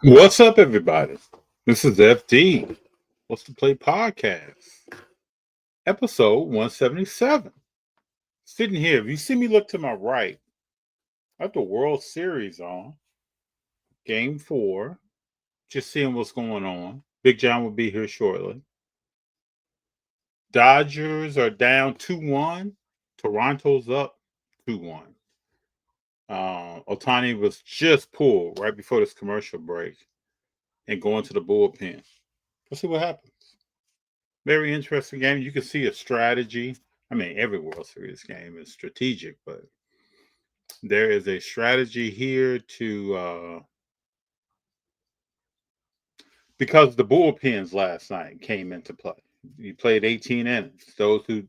What's up, everybody? This is FD. What's to Play podcast, episode 177. Sitting here, if you see me look to my right, I have the World Series on, game 4, just seeing what's going on. Big Jon will be here shortly. Dodgers are down 2-1. Toronto's up 2-1. Ohtani was just pulled right before this commercial break and going to the bullpen. Let's see what happens. Very interesting game. You can see a strategy. I mean, every World Series game is strategic, but there is a strategy here to because the bullpens last night came into play. You played 18 innings. Those who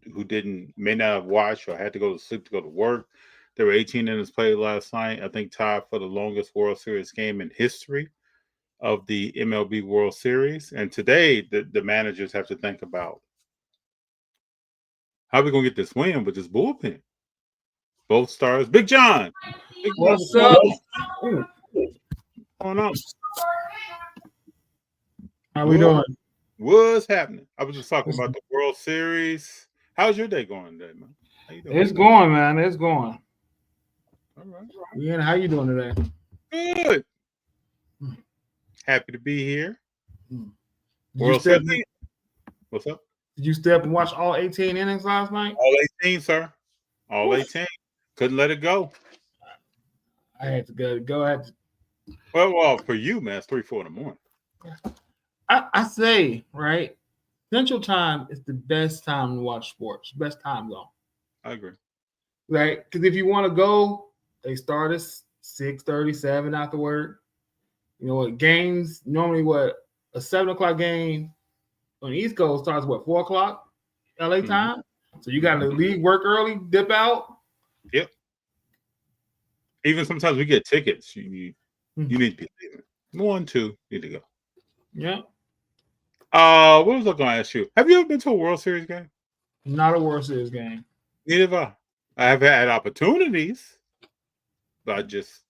may not have watched or had to go to sleep to go to work, there were 18 innings played last night. I think tied for the longest World Series game in history of the MLB World Series. And today, the managers have to think about how are we gonna get this win with this bullpen. Both stars. Big Jon. What's up? What's going on? How we doing? What's happening? I was just talking about the World Series. How's your day going today, man? How you doing? It's going, man. It's going. All right. Yeah, how you doing today? Good. Happy to be here. World Series. What's up? Did you stay up and watch all 18 innings last night? All 18, sir. All 18. Couldn't let it go. I had to go. I had to... Well, for you, man, it's 3-4 in the morning. I say, right, Central Time is the best time to watch sports. Best time zone. I agree. Right? Because if you want to go, they start at 6:37 after work. You know, games, normally a 7 o'clock game on the East Coast starts 4 o'clock LA time. So you got to leave work early, dip out. Yep. Even sometimes we get tickets. You need to be leaving. 1, 2 need to go. Yeah. What was I going to ask you? Have you ever been to a World Series game? Not a World Series game. Neither have I. I have had opportunities, but I just.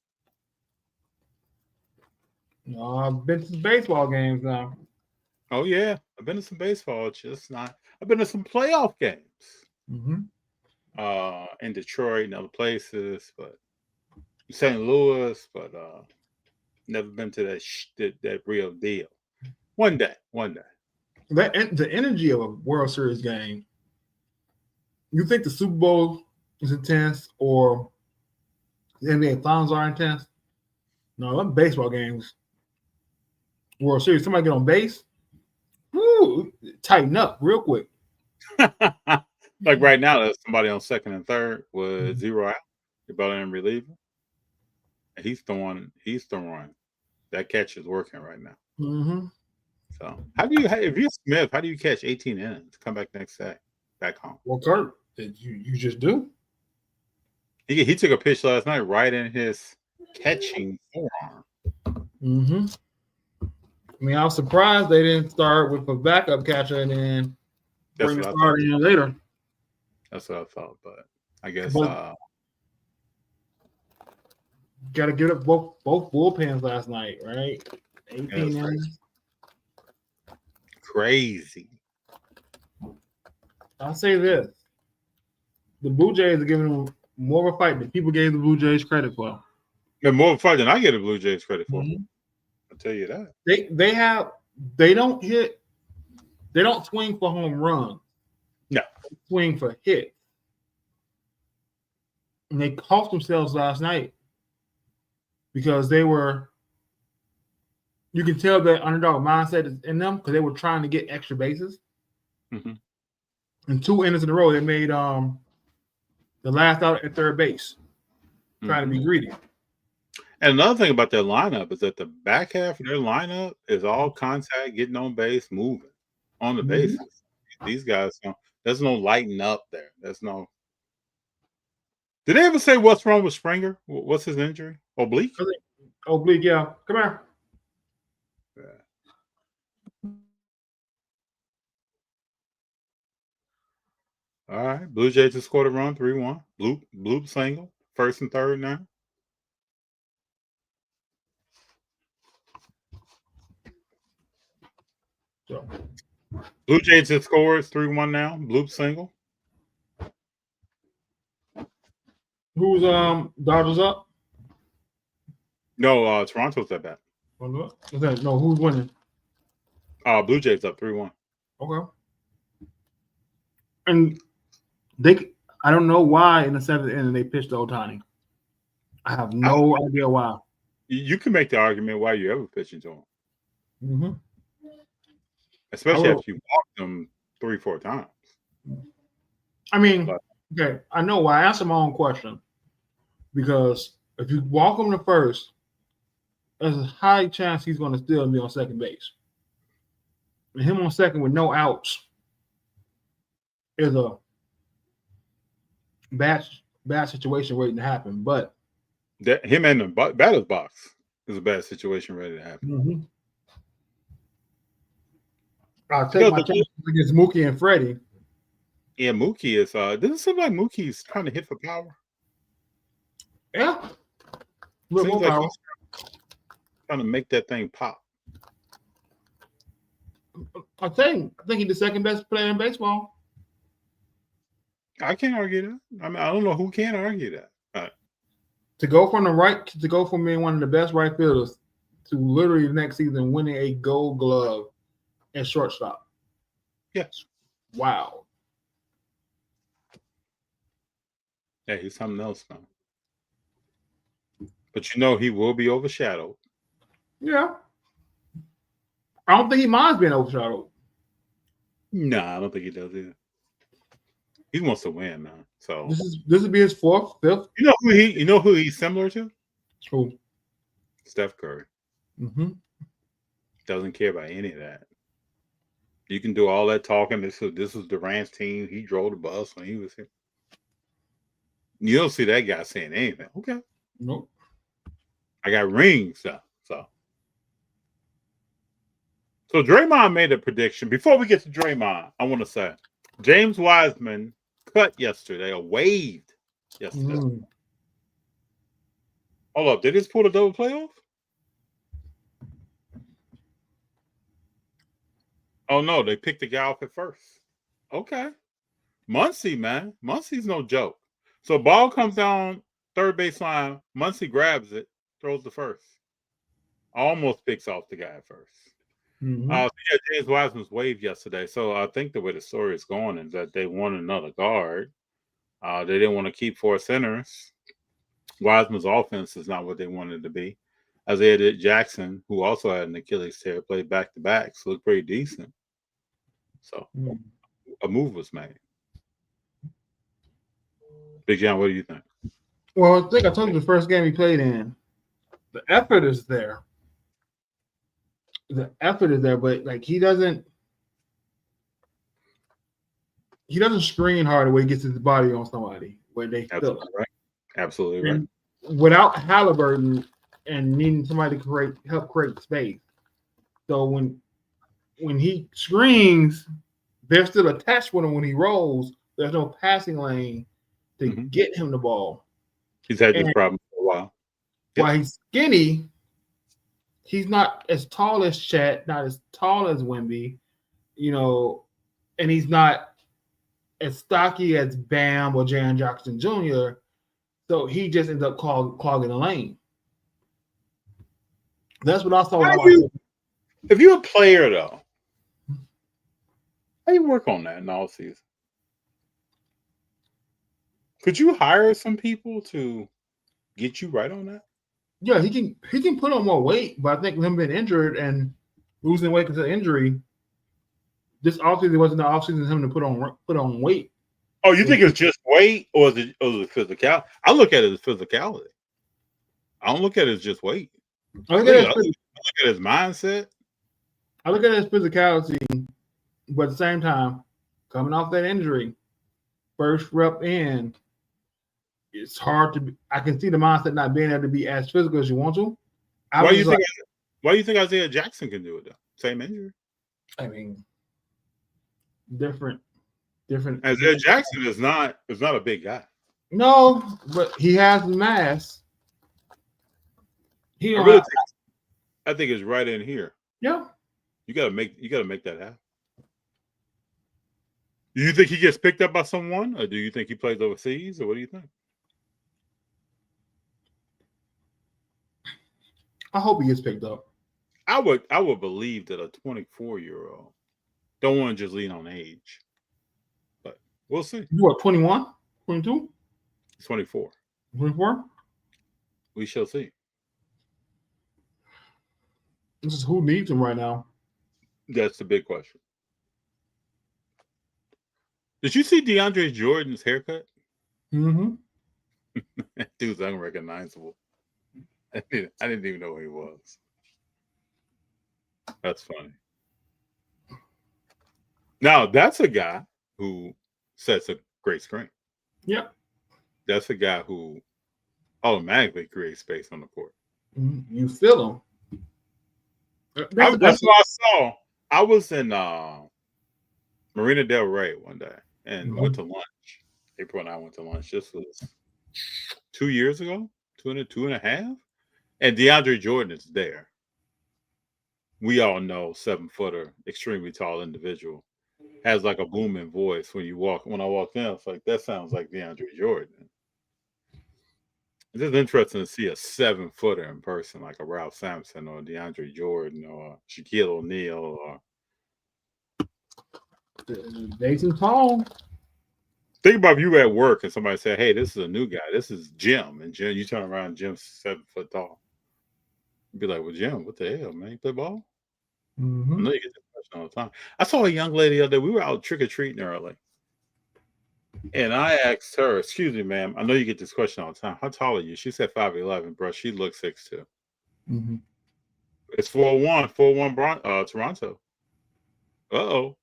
No, I've been to baseball games now. Oh yeah, I've been to some baseball. Just not. I've been to some playoff games. In Detroit and other places, but St. Louis, but never been to that real deal. One day. The energy of a World Series game. You think the Super Bowl is intense or the NBA Finals are intense? No, them baseball games. World Series, somebody get on base, woo, tighten up real quick. Like right now, there's somebody on second and third with 0 out. You're ballin reliever. And he's throwing. That catch is working right now. So, if you're Smith, how do you catch 18 innings? Come back next day, back home. Well, Kurt, you just do. He took a pitch last night right in his catching forearm. I mean, I was surprised they didn't start with a backup catcher and then bring the starter in later. That's what I thought, but I guess got to give up both bullpens last night, right? 18 innings. Crazy. I'll say this: the Blue Jays are giving them more of a fight than people gave the Blue Jays credit for. And more of a fight than I give the Blue Jays credit for. I'll tell you that. They don't swing for home runs. No. They swing for hits. And they cost themselves last night because you can tell that underdog mindset is in them because they were trying to get extra bases. And 2 innings in a row, they made the last out at third base, trying to be greedy. And another thing about their lineup is that the back half of their lineup is all contact, getting on base, moving on the bases. These guys, there's no lighting up there. There's no. Did they ever say what's wrong with Springer? What's his injury? Oblique? Oblique, yeah. Come here. Yeah. All right. Blue Jays just scored a run, 3-1. Bloop single. First and third now. So Blue Jays have scored 3-1 now. Bloop single. who's Dodgers up? No, Toronto's at bat. No, who's winning? Blue Jays up 3-1. Okay. And I don't know why in the seventh inning they pitched to Ohtani. I have no idea why. You can make the argument why you ever pitching to him. Mm-hmm. Especially if you walked them 3-4 times. I mean, okay, I know why. I answered my own question. Because if you walk him to first, there's a high chance he's going to still be on second base. And him on second with no outs is a bad situation waiting to happen. But him in the batter's box is a bad situation ready to happen. Mm-hmm. I'll take my chances against Mookie and Freddie. Yeah, Mookie is. Doesn't it seem like Mookie's trying to hit for power? Yeah. Seems like he's trying to make that thing pop. I think he's the second best player in baseball. I can't argue that. I mean, I don't know who can argue that. To go from being one of the best right fielders to literally the next season winning a Gold Glove at shortstop. Yes. Wow. Yeah, he's something else now. But he will be overshadowed. Yeah. I don't think he minds being overshadowed. Nah, I don't think he does either. He wants to win now. So this would be his fourth, fifth. You know who he's similar to? Who? Steph Curry. Mm-hmm. Doesn't care about any of that. You can do all that talking. This was Durant's team. He drove the bus when he was here. You don't see that guy saying anything. Okay. Nope. I got rings though. So Draymond made a prediction. Before we get to Draymond, I want to say James Wiseman cut yesterday or waived yesterday. Mm. Hold up. Did he just pull the double playoff? Oh, no. They picked the guy off at first. Okay. Muncie, man. Muncie's no joke. So ball comes down third baseline. Muncie grabs it, throws the first. Almost picks off the guy at first. Mm-hmm. James Wiseman's waived yesterday. So I think the way the story is going is that they want another guard. They didn't want to keep four centers. Wiseman's offense is not what they wanted to be. Isaiah Jackson, who also had an Achilles tear, played back-to-backs, looked pretty decent. So a move was made. Big Jon, what do you think? Well, I think I told you the first game he played in. The effort is there. But like he doesn't screen hard when he gets his body on somebody where they feel it. Right. Absolutely and right. Without Halliburton and needing somebody to help create space. So when he screens, they're still attached with him when he rolls. There's no passing lane to get him the ball. He's had this problem for a while. While he's skinny, he's not as tall as Chet, not as tall as Wemby, and he's not as stocky as Bam or Jaren Jackson Jr. So he just ends up clogging the lane. That's what I saw. If you're a player, though, how do you work on that in all season? Could you hire some people to get you right on that? Yeah, he can put on more weight, but I think him being injured and losing weight because of injury, this offseason wasn't the offseason for him to put on weight. Oh, you think it's just weight or is it physicality? I look at it as physicality. I don't look at it as just weight. I look at his mindset. I look at it as physicality, but at the same time, coming off that injury, first rep in, it's hard to be. I can see the mindset not being able to be as physical as you want to. Why do you think Isaiah Jackson can do it though? Same injury. I mean, different. Isaiah Jackson is not a big guy. No, but he has the mass. I think it's right in here. Yeah. You gotta make that happen. Do you think he gets picked up by someone, or do you think he plays overseas, or what do you think? I hope he gets picked up. I would believe that a 24-year-old don't want to just lean on age, but we'll see. You what, 21, 22, 24. 24? We shall see. This is who needs him right now. That's the big question. Did you see DeAndre Jordan's haircut? Mm-hmm. That dude's unrecognizable. I didn't even know who he was. That's funny. Now, that's a guy who sets a great screen. Yeah. That's a guy who automatically creates space on the court. You feel him. That's what I saw. I was in Marina Del Rey one day and went to lunch. April and I went to lunch. This was 2 years ago, two and a half. And DeAndre Jordan is there. We all know 7-footer, extremely tall individual. Has like a booming voice when I walked in, it's like that sounds like DeAndre Jordan. It's just interesting to see a 7-footer in person, like a Ralph Sampson or DeAndre Jordan or Shaquille O'Neal or Jason Tall. Think about you at work and somebody say, "Hey, this is a new guy. This is Jim," and Jim, you turn around, Jim's 7 foot tall. You'd be like, "Well, Jim, what the hell, man? You play ball?" Mm-hmm. I know you get this question all the time. I saw a young lady the other day. We were out trick or treating early, and I asked her, "Excuse me, ma'am. I know you get this question all the time. How tall are you?" She said 5'11", bro. She looks 6'2". Mm-hmm. It's 4-1, Toronto. Uh-oh.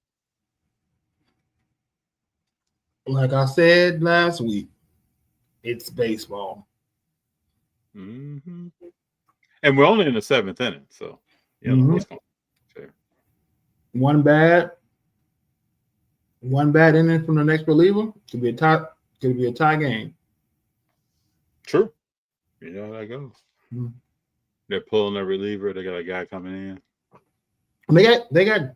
Like I said last week, it's baseball. Mm-hmm. And we're only in the 7th inning, so what's going on there? One bad inning from the next reliever could be a tie game. True. You know how that goes. Mm-hmm. They're pulling a reliever. They got a guy coming in. They got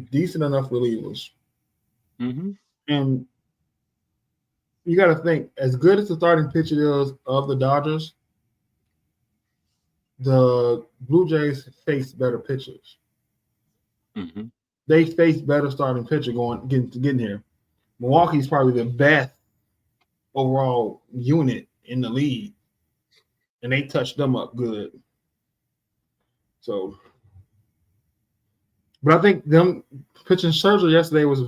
decent enough relievers. Mm-hmm. And you got to think, as good as the starting pitcher is of the Dodgers, the Blue Jays face better pitchers. Mm-hmm. They face better starting pitcher getting here. Milwaukee's probably the best overall unit in the league, and they touched them up good. So, but I think them pitching Scherzer yesterday was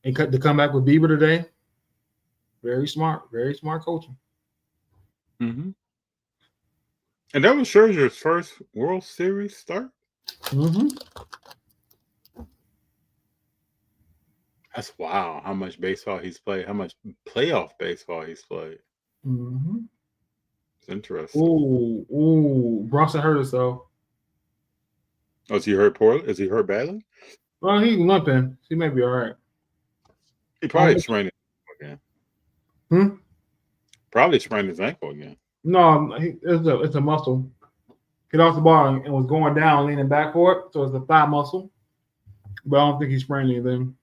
and to come back with Bieber today, very smart coaching. Mm-hmm. And that was Scherzer's first World Series start. Mm-hmm. That's wow. How much baseball he's played. How much playoff baseball he's played. Mm-hmm. It's interesting. Ooh, Bronson hurt himself. Oh, is he hurt poorly? Is he hurt badly? Well, he's limping. He may be all right. He probably sprained his ankle again. Probably sprained his ankle again. No, it's a muscle. Hit off the ball and was going down, leaning back for it. So it's a thigh muscle. But I don't think he sprained anything.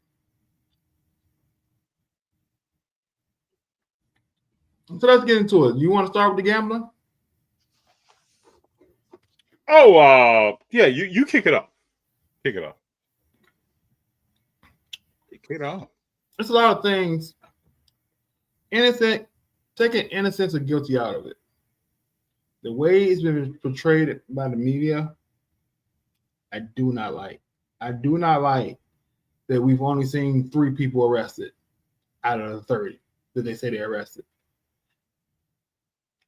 So let's get into it. You want to start with the gambler? Oh, yeah. You kick it off. Kick it off. Kick it off. There's a lot of things. Innocent, taking innocence or guilty out of it. The way it's been portrayed by the media, I do not like. I do not like that we've only seen 3 people arrested out of the 30 that they say they arrested.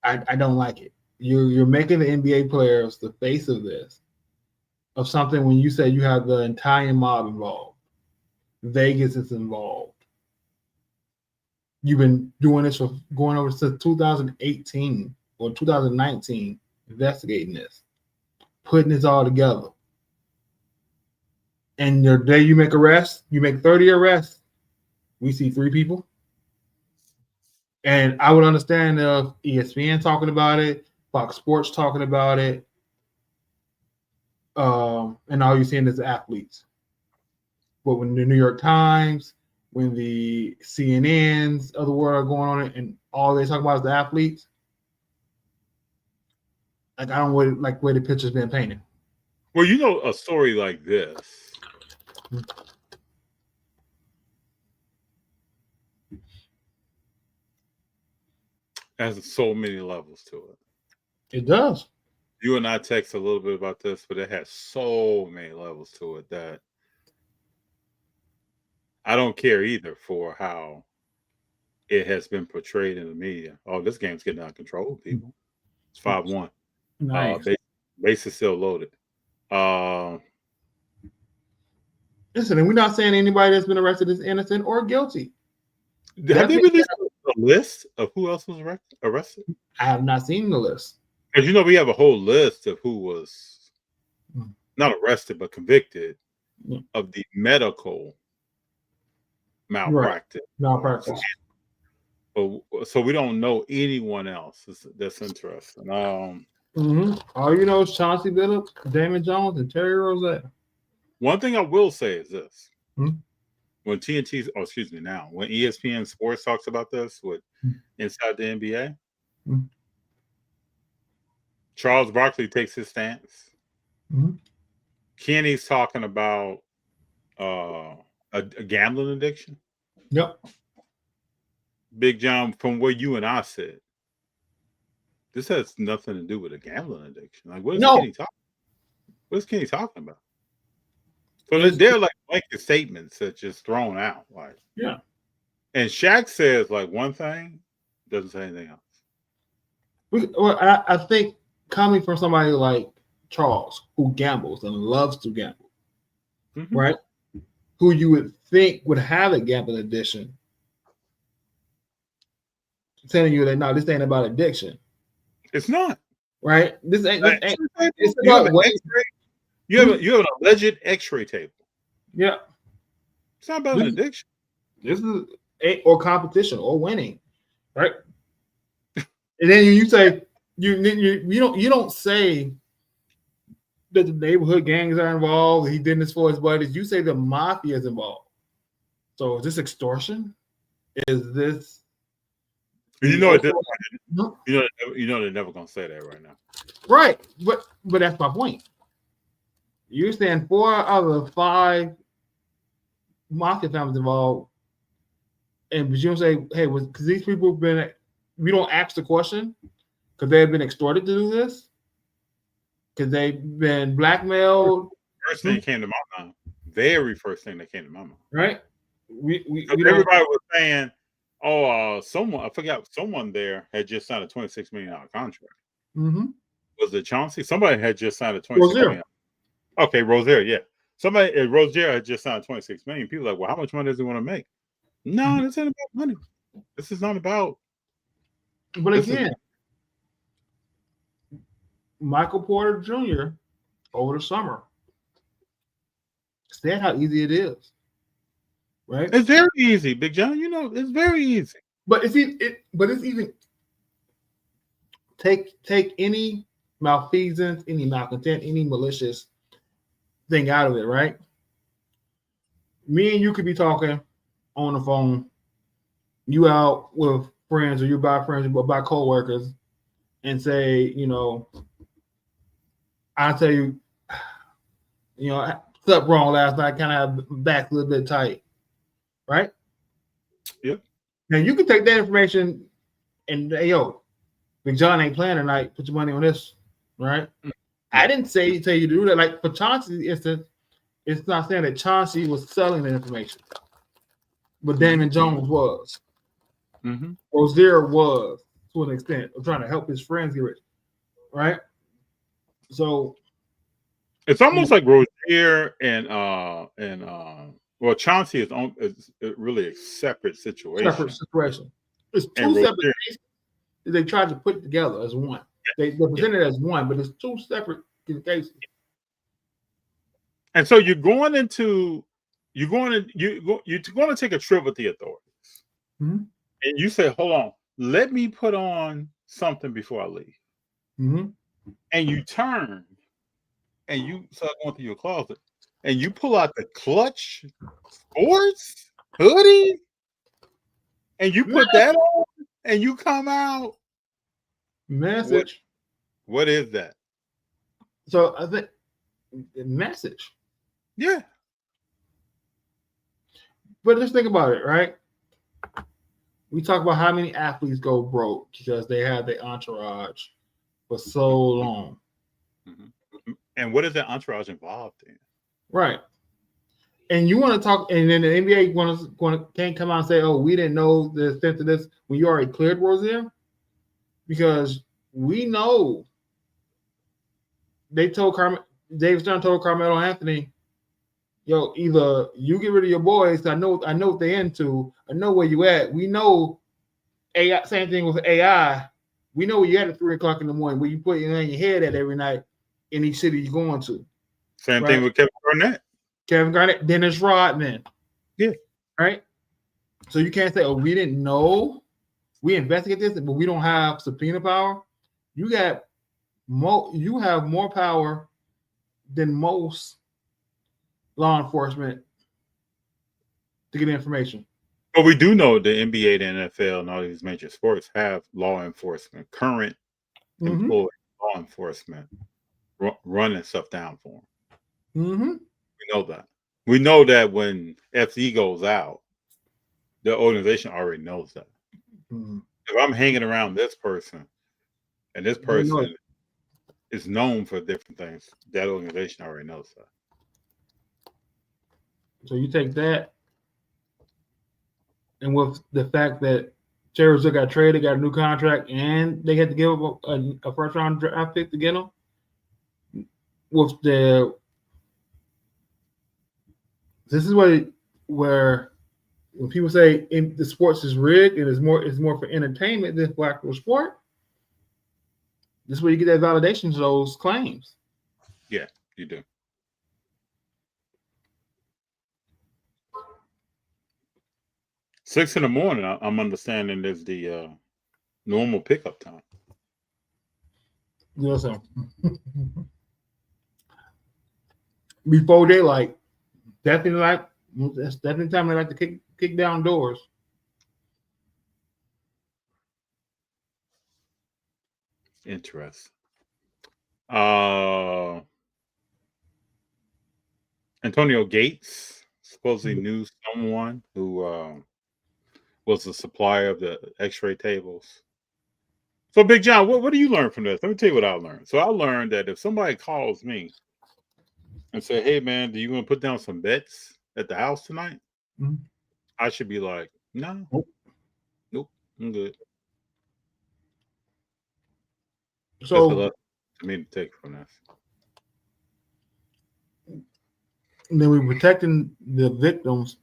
I don't like it. You're making the NBA players the face of this, of something when you say you have the entire mob involved. Vegas is involved. You've been doing this for going over since 2018 or 2019, investigating this, putting this all together. And the day you make arrests, you make 30 arrests, we see 3 people. And I would understand if ESPN talking about it, Fox Sports talking about it, and all you're seeing is the athletes. But when the New York Times, when the CNNs of the world are going on it, and all they talk about is the athletes, like I don't really like where the picture's been painted. Well, you know, a story like this has so many levels to it. It does. You and I text a little bit about this, but it has so many levels to it that I don't care either for how it has been portrayed in the media. Oh, this game's getting out of control, people. It's 5-1. Nice. Base is still loaded. Listen, and we're not saying anybody that's been arrested is innocent or guilty. Have they released a list of who else was arrested? I have not seen the list. Because you know we have a whole list of who was not arrested but convicted of the medical malpractice. Malpractice. So we don't know anyone else that's interesting. All you know is Chauncey Billups, Damon Jones, and Terry Rozier. One thing I will say is this: when when ESPN Sports talks about this with Inside the NBA, Charles Barkley takes his stance. Kenny's talking about a gambling addiction. Yep. Big Jon, from where you and I said, this has nothing to do with a gambling addiction. Like, what is Kenny talking? What is Kenny talking about? So they're like blanket statements that's just thrown out. Like, yeah. And Shaq says like one thing, doesn't say anything else. Well, I think coming from somebody like Charles, who gambles and loves to gamble, right? Who you would think would have a gambling addiction, telling you that no, this ain't about addiction. It's not. Right? This ain't. It's about what you have an alleged X-ray table. Yeah. It's not about an addiction. This is or competition or winning, right? And then you say you don't say that the neighborhood gangs are involved. He did this for his buddies. You say the mafia is involved. So is this extortion? Is this? You know they're never gonna say that right now. Right, but that's my point. You're saying 4 out of the 5 mafia families involved, but you don't say, hey, because these people have been. We don't ask the question because they have been extorted to do this. Because they've been blackmailed. First thing that came to my mind. Very first thing that came to my mind. Right. Everybody was saying, someone there had just signed a $26 million contract. Was it Chauncey? Somebody had just signed a $26 million. Okay, Rozier, yeah. Rozier had just signed $26 million. People are like, well, how much money does he want to make? No, this ain't about money. This is not about. But again, Michael Porter Jr. over the summer said how easy it is. Right? It's very easy, Big Jon. You know, it's very easy. But it's even take any malfeasance, any malcontent, any malicious thing out of it, right? Me and you could be talking on the phone. You out with friends, or you by friends, or by coworkers, and say, you know, I tell you, you know, slept wrong last night. Kind of have back a little bit tight, right? Yep. Now you can take that information and hey, yo, Big Jon ain't playing tonight. Put your money on this, right? I didn't tell you to do that. Like for Chauncey, it's not saying that Chauncey was selling the information, but Damon Jones was. Rozier was to an extent of trying to help his friends get rich, right? So it's almost like Rozier and Chauncey is really a separate situation. It's two separate cases. They tried to put it together as one. They presented it as one, but it's two separate cases. And so you're going to take a trip with the authorities, and you say, "Hold on, let me put on something before I leave." And you turn, and you start going through your closet, and you pull out the Clutch Sports hoodie, and you put that on, and you come out. Message. What is that? So I think message. Yeah. But just think about it, right? We talk about how many athletes go broke because they had their entourage for so long. Mm-hmm. And what is that entourage involved in? Right. And you want to talk, and then the NBA can't come out and say, "Oh, we didn't know the extent of this" when you already cleared Rozier, because we know Dave Stern told Carmelo Anthony, "Yo, either you get rid of your boys. I know what they're into. I know where you at. We know AI. Same thing with AI. We know where you at 3:00 in the morning. Where you put in your head at every night in each city you're going to." Same thing with Kevin Garnett. Dennis Rodman. Yeah. Right? So you can't say, "Oh, we didn't know. We investigate this, but we don't have subpoena power." You have more power than most law enforcement to get information. But we do know the NBA, the NFL, and all these major sports have law enforcement, current employed law enforcement running stuff down for them. Mm-hmm. We know that. We know that when FD goes out, the organization already knows that. Mm-hmm. If I'm hanging around this person, and this person is known for different things, that organization already knows that. So you take that, and with the fact that Terry Rozier got traded, got a new contract, and they had to give up a first-round draft pick to get him. This is where when people say the sports is rigged and it's more for entertainment than for actual sport, this is where you get that validation to those claims. Yeah, you do. $6 a.m. I'm understanding is the normal pickup time. Listen, before daylight, that's definitely time they like to kick down doors. Interesting. Antonio Gates supposedly knew someone who was the supplier of the X-ray tables. So, Big Jon, what do you learn from this? Let me tell you what I learned. So, I learned that if somebody calls me and say, "Hey, man, do you want to put down some bets at the house tonight?" Mm-hmm. I should be like, "No, nope, I'm good." So, that's a lot to me to take from this. And then we're protecting the victims,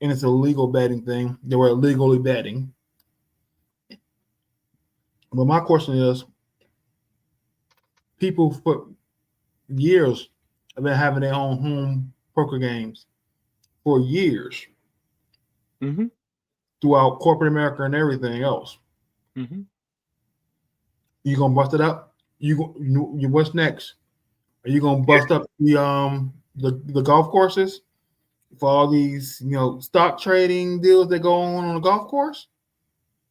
and it's a legal betting thing. They were illegally betting. But my question is, people for years have been having their own home poker games for years throughout corporate America and everything else. Mm-hmm. You gonna bust it up? You what's next? Are you gonna bust up the golf courses for all these stock trading deals that go on the golf course?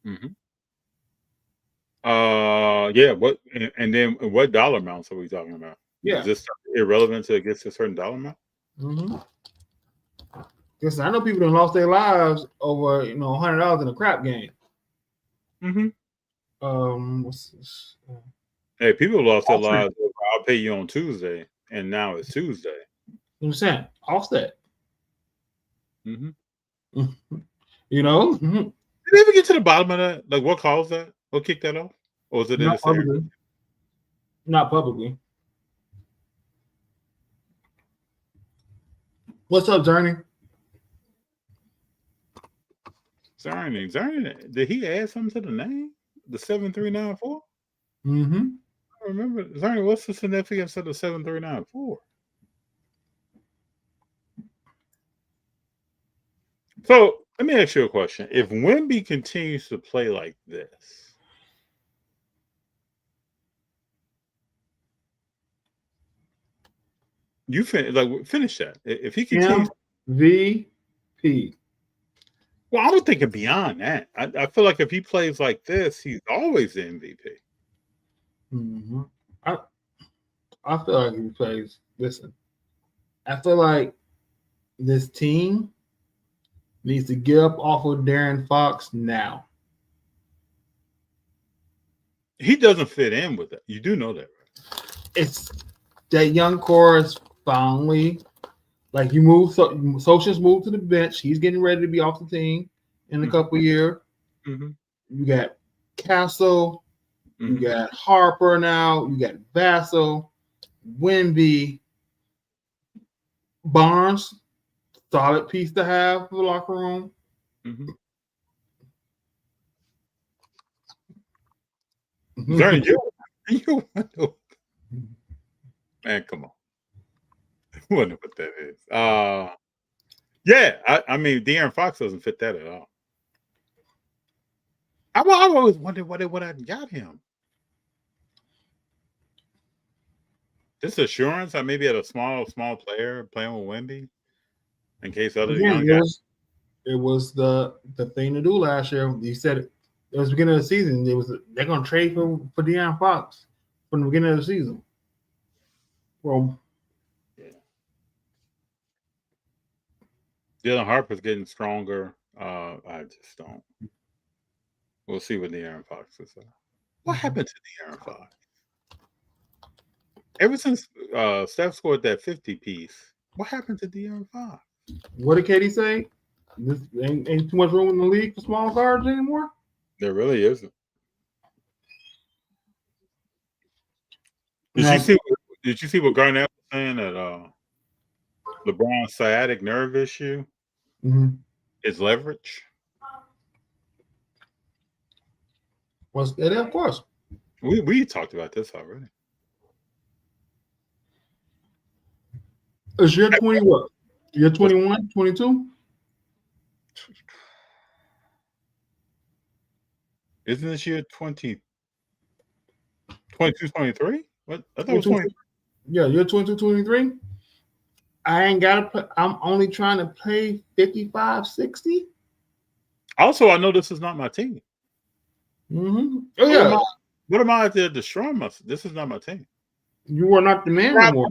Mm-hmm. Yeah. What and then what dollar amounts are we talking about? Yeah. Is this irrelevant to get to a certain dollar amount? Mm-hmm. Because I know people that lost their lives over $100 in a crap game. Mm-hmm. What's this? Hey, people lost their lives over, "I'll pay you on Tuesday," and now it's Tuesday. You know what I'm saying? Offset. Mm-hmm. Mm-hmm. Did they ever get to the bottom of that? Like, what caused that? What kicked that off? Or was it not publicly? Not publicly. What's up, Journey? Zerny, did he add something to the name? The 7394? Mm-hmm. I remember. Zerny, what's the significance of the 7394? So let me ask you a question. If Wemby continues to play like this, You finish that. If he continues, MVP. well, I was thinking beyond that. I feel like if he plays like this, he's always the MVP. Mm-hmm. I feel like he plays. Listen, I feel like this team needs to get up off of Darren Fox now. He doesn't fit in with it. You do know that, right? It's that young core is finally like you move. Social's moved to the bench. He's getting ready to be off the team in a couple years. Mm-hmm. You got Castle. Mm-hmm. You got Harper now. You got Vassell, Wemby, Barnes. Solid piece to have for the locker room. Mm-hmm. You man, come on. I wonder what that is. Yeah, I mean, De'Aaron Fox doesn't fit that at all. I've always wondered what I got him. This assurance, I maybe had a small player playing with Wemby in case other young guys. It was the thing to do last year. You said it was the beginning of the season. They're going to trade for De'Aaron Fox from the beginning of the season. Well, yeah. Dylan Harper's getting stronger. I just don't. We'll see what De'Aaron Fox is. What happened to De'Aaron Fox? Ever since Steph scored that 50 piece, what happened to De'Aaron Fox? What did Katie say? This ain't too much room in the league for small guards anymore. There really isn't. Did you see what Garnett was saying that LeBron's sciatic nerve issue is leverage? Was it? Of course. We talked about this already. Is year 20 what? Year 21, 22? Isn't this year 22, 23? What? I thought it was 20. Yeah, year 22, 23. I ain't got to play. I'm only trying to play 55, 60. Also, I know this is not my team. Mm-hmm. Oh, yeah. What am I out there destroying myself? This is not my team. You are not the man anymore.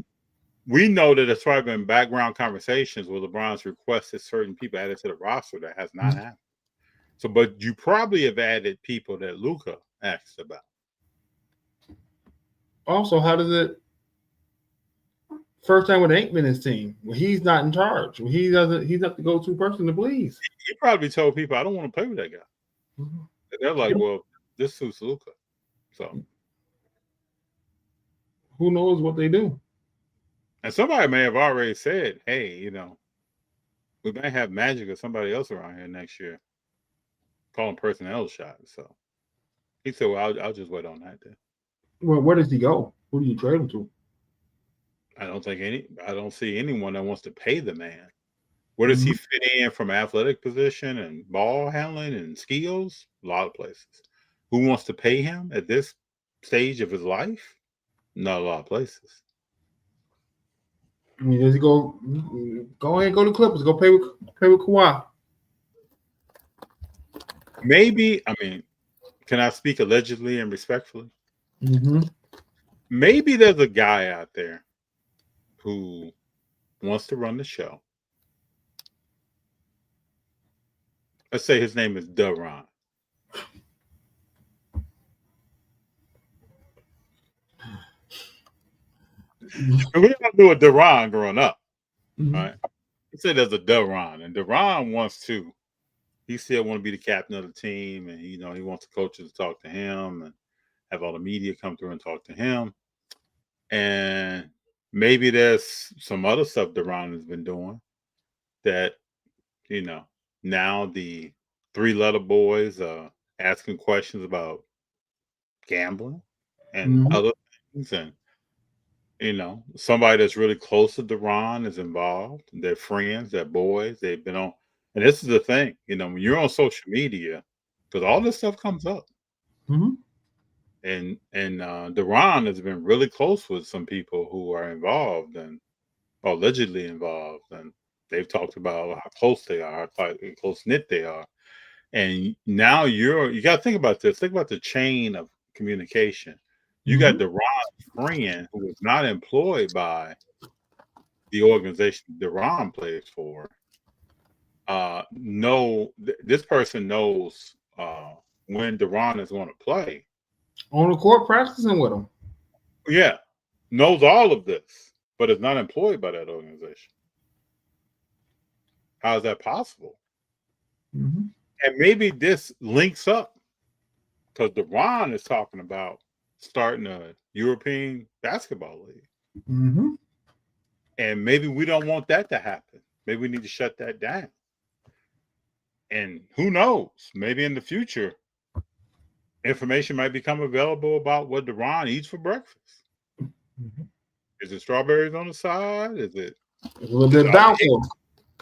We know that it's probably been background conversations where LeBron's requested certain people added to the roster that has not happened. So, but you probably have added people that Luka asked about. Also, how does it? First time with Aikman, team, when he's not in charge, when he's not the go-to person to please. He probably told people, "I don't want to play with that guy." Mm-hmm. They're like, "Well, this suits Luka." So, who knows what they do? And somebody may have already said, "Hey, we may have Magic or somebody else around here next year, calling personnel shots." So he said, "Well, I'll just wait on that then." Well, where does he go? Who do you trade him to? I don't see anyone that wants to pay the man. Where does he fit in from athletic position and ball handling and skills? A lot of places. Who wants to pay him at this stage of his life? Not a lot of places. I mean, does he go ahead and go to Clippers? Go play with Kawhi? Maybe. I mean, can I speak allegedly and respectfully? Mm-hmm. Maybe there's a guy out there who wants to run the show. Let's say his name is Duran. We all knew a Duran growing up, right? Let's say there's a Duran, and Duran he still want to be the captain of the team, and he wants the coaches to talk to him and have all the media come through and talk to him. And maybe there's some other stuff Duran has been doing that, now the three-letter boys are asking questions about gambling and other things. And, somebody that's really close to Duran is involved. They're friends, they're boys. They've been on. And this is the thing, when you're on social media, because all this stuff comes up. Mm-hmm. And Duran has been really close with some people who are involved, and allegedly involved, and they've talked about how close they are, how close knit they are. And now you got to think about this. Think about the chain of communication. You got Mhm. Deron's friend who is not employed by the organization Deron plays for. This person knows when Deron is going to play. On the court practicing with them. Yeah, knows all of this, but is not employed by that organization. How is that possible? Mhm. And maybe this links up because Deron is talking about starting a European basketball league. Mhm. And maybe we don't want that to happen. Maybe we need to shut that down. And who knows? Maybe in the future, information might become available about what Deron eats for breakfast. Mhm. Is it strawberries on the side? Is it It's a little bit doubtful.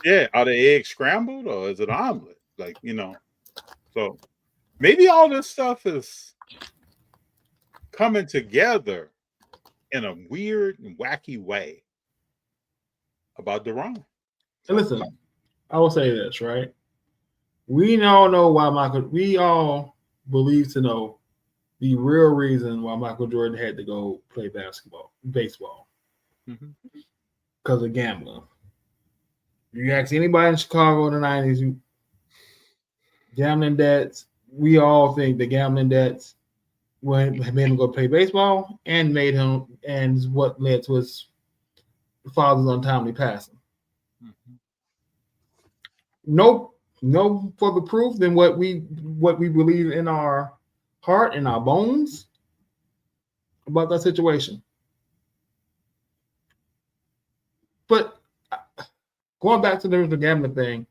are the eggs scrambled or is it omelet? Like, so maybe all this stuff is coming together in a weird and wacky way about Deron. And listen, I will say this, right? We all know why we all believe to know the real reason why Michael Jordan had to go play baseball, Mm-hmm. because of gambling. You ask anybody in Chicago in the 90s, gambling debts, we all think the gambling debts made him go play baseball and is what led to his father's untimely passing. Mm-hmm. No further proof than what we believe in our heart and our bones about that situation. But going back to the gambling thing,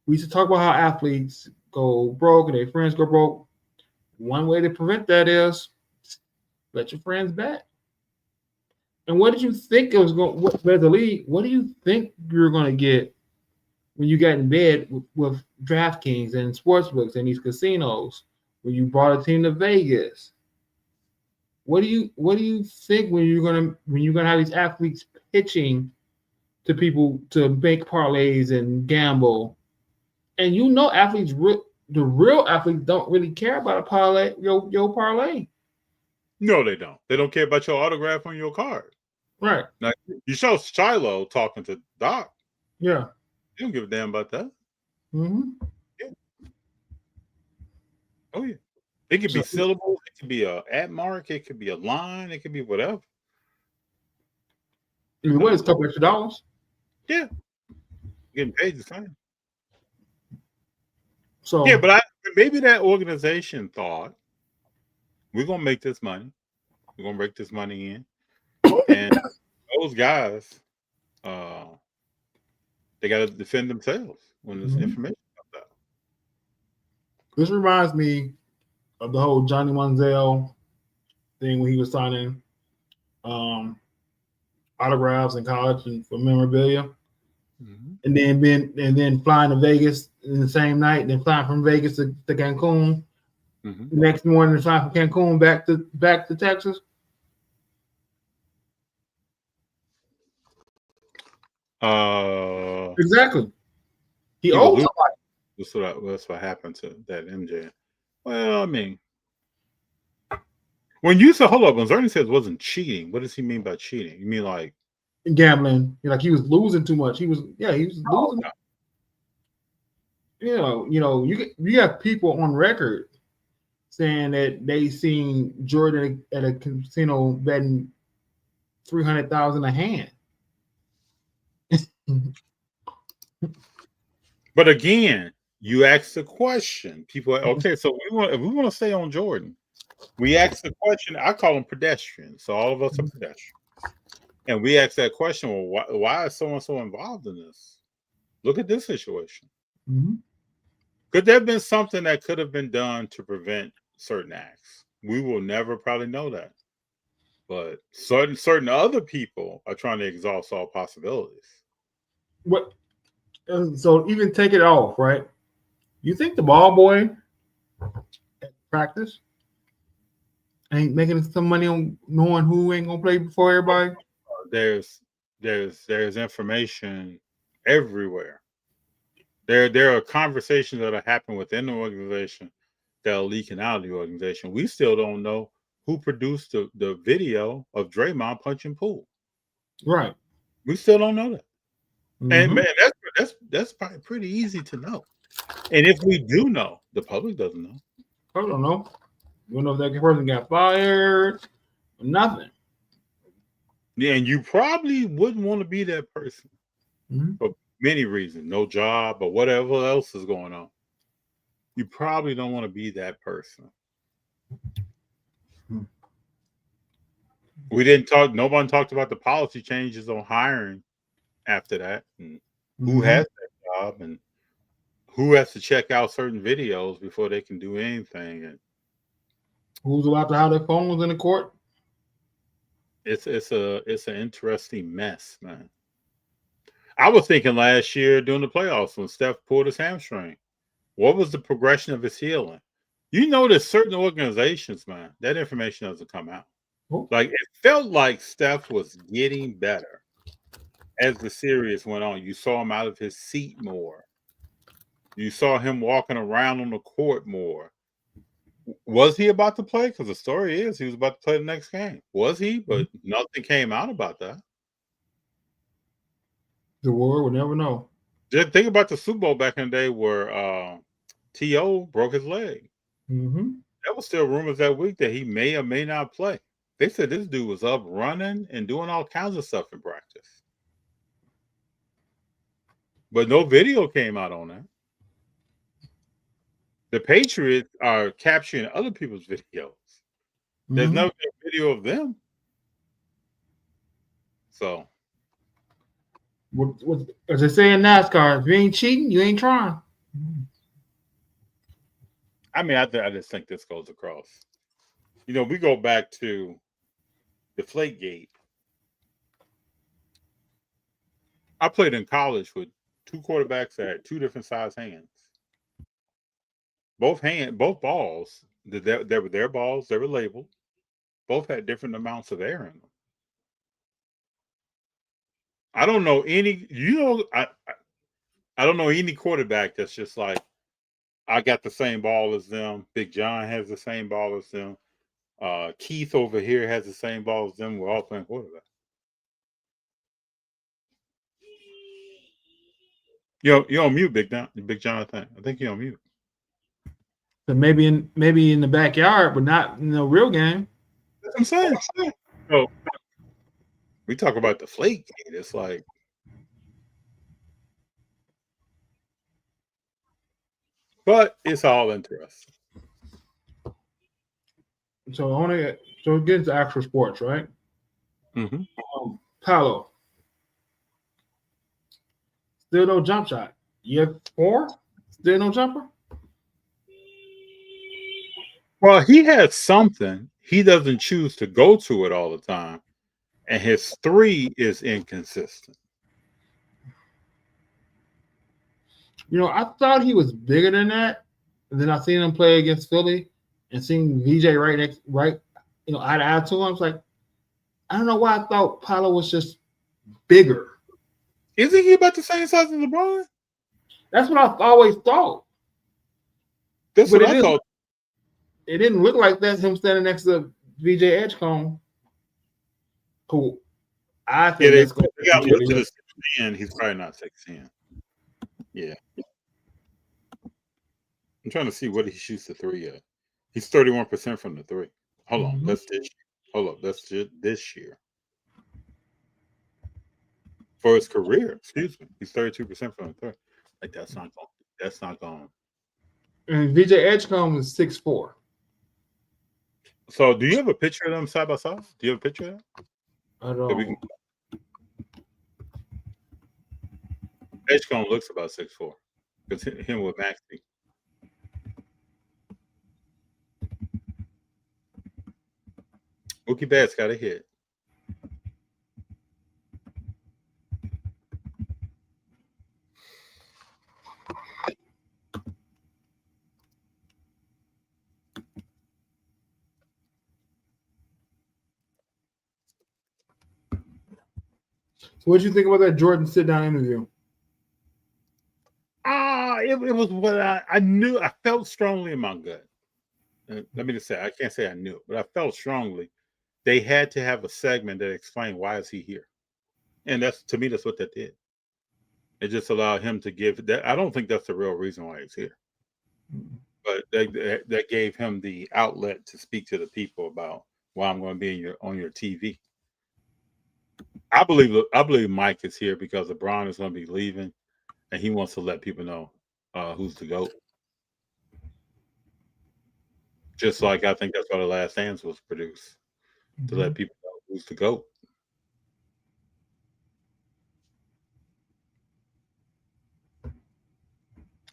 we used to talk about how athletes go broke and their friends go broke. One way to prevent that is let your friends bet. And what did you think it was going? What the league? What do you think you're going to get when you got in bed with DraftKings and sportsbooks and these casinos? When you brought a team to Vegas, what do you think when you're gonna have these athletes pitching to people to make parlays and gamble? And athletes, the real athletes don't really care about a parlay, your parlay. No, they don't. They don't care about your autograph on your card. Right. Now, you saw Shiloh talking to Doc. Yeah. They don't give a damn about that. Mm-hmm. Yeah. Oh, yeah. It could be syllables. It could be a at mark. It could be a line. It could be whatever. Either way, it's a couple extra dollars. Yeah. Getting paid the same. So yeah, but maybe that organization thought we're gonna make this money. We're gonna break this money in, and those guys, they got to defend themselves when this information comes out. This reminds me of the whole Johnny Manziel thing when he was signing autographs in college and for memorabilia, and then flying to Vegas in the same night, then flying from Vegas to Cancun. The next morning, flying from Cancun back to Texas. Exactly. He owed somebody. That's what happened to that MJ. Well, I mean, when you say hold up, when Zerny says wasn't cheating, what does he mean by cheating? You mean like gambling? Like he was losing too much. He was losing. No. You have people on record saying that they seen Jordan at a casino betting $300,000 a hand. But again, you ask the question. People, okay, so if we want to stay on Jordan, we ask the question. I call them pedestrians. So all of us are pedestrians, and we ask that question. Well, why is so and so involved in this? Look at this situation. Mm-hmm. Could there have been something that could have been done to prevent certain acts? We will never probably know that. But certain other people are trying to exhaust all possibilities. What? So even take it off, right? You think the ball boy at practice ain't making some money on knowing who ain't gonna play before everybody? There's there's information everywhere. There are conversations that are happening within the organization that are leaking out of the organization. We still don't know who produced the video of Draymond punching Poole. Right. We still don't know that. And Mhm. man, that's probably pretty easy to know. And if we do know, the public doesn't know. I don't know. You don't know if that person got fired. Nothing. Yeah, and you probably wouldn't want to be that person Mhm. for many reasons. No job or whatever else is going on. You probably don't want to be that person. Hmm. We didn't talk. Nobody talked about the policy changes on hiring after that, and who Mhm. has that job, and who has to check out certain videos before they can do anything. And Who's allowed to have their phones in the court? it's an interesting mess, man. I was thinking last year during the playoffs when Steph pulled his hamstring, what was the progression of his healing? You know, there's certain organizations, man, that information doesn't come out. Oh. Like it felt like Steph was getting better as the series went on. You saw him out of his seat more. You saw him walking around on the court more. Was he about to play? Because the story is he was about to play the next game. Was he? But nothing came out about that. The world will never know. Just think about the Super Bowl back in the day where T.O. broke his leg. Mm-hmm. There was still rumors that week that he may or may not play. They said this dude was up running and doing all kinds of stuff in practice. But no video came out on that. The Patriots are capturing other people's videos. There's Mm-hmm. no video of them. So, What, as they say in NASCAR, if you ain't cheating, you ain't trying. I mean, I just think this goes across. You know, we go back to Deflategate. I played in college with two quarterbacks that had two different size hands. Both balls, they were their balls. They were labeled. Both had different amounts of air in them. I don't know any. I don't know any quarterback that's just like I got the same ball as them. Big Jon has the same ball as them. Keith over here has the same ball as them. We're all playing quarterback. You're on mute, Big Jonathan. I think you're on mute. So maybe in the backyard, but not in the real game. That's what I'm saying. So we talk about the flake gate. It's like but it's all interesting. So I want to get into actual sports, right? Mm-hmm. Paolo, still no jump shot. Year 4, still no jumper. Well, he has something. He doesn't choose to go to it all the time, and his 3 is inconsistent. You know, I thought he was bigger than that. And then I seen him play against Philly and seeing VJ right, eye to eye to him. I was like, I don't know why I thought Paolo was just bigger. Isn't he about the same size as LeBron? That's what I've always thought. That's But what I thought. it didn't look like that, him standing next to VJ Edgecombe, who I think Yeah, that's going they got to listed be as 6'10". He's probably not 6'10". Yeah. I'm trying to see what he shoots the 3 at. He's 31% from the 3. Hold on. That's this year. Hold up. That's just this year. For his career, excuse me. He's 32% from the 3. Like that's not going. And VJ Edgecombe is 6'4". So do you have a picture of them side by side? Do you have a picture of that? I don't. Edgecombe looks about 6'4". Because him with Maxey. Mookie Betts got a hit. So what did you think about that Jordan sit-down interview? It was what I knew. I felt strongly in my gut. Let me just say, I can't say I knew it, but I felt strongly they had to have a segment that explained why is he here, and that's to me that's what that did. It just allowed him to give that. I don't think that's the real reason why he's here, but that gave him the outlet to speak to the people about why I'm going to be on your TV. I believe Mike is here because LeBron is going to be leaving, and he wants to let people know who's the GOAT. Just like I think that's why The Last Dance was produced, to let people know who's the GOAT.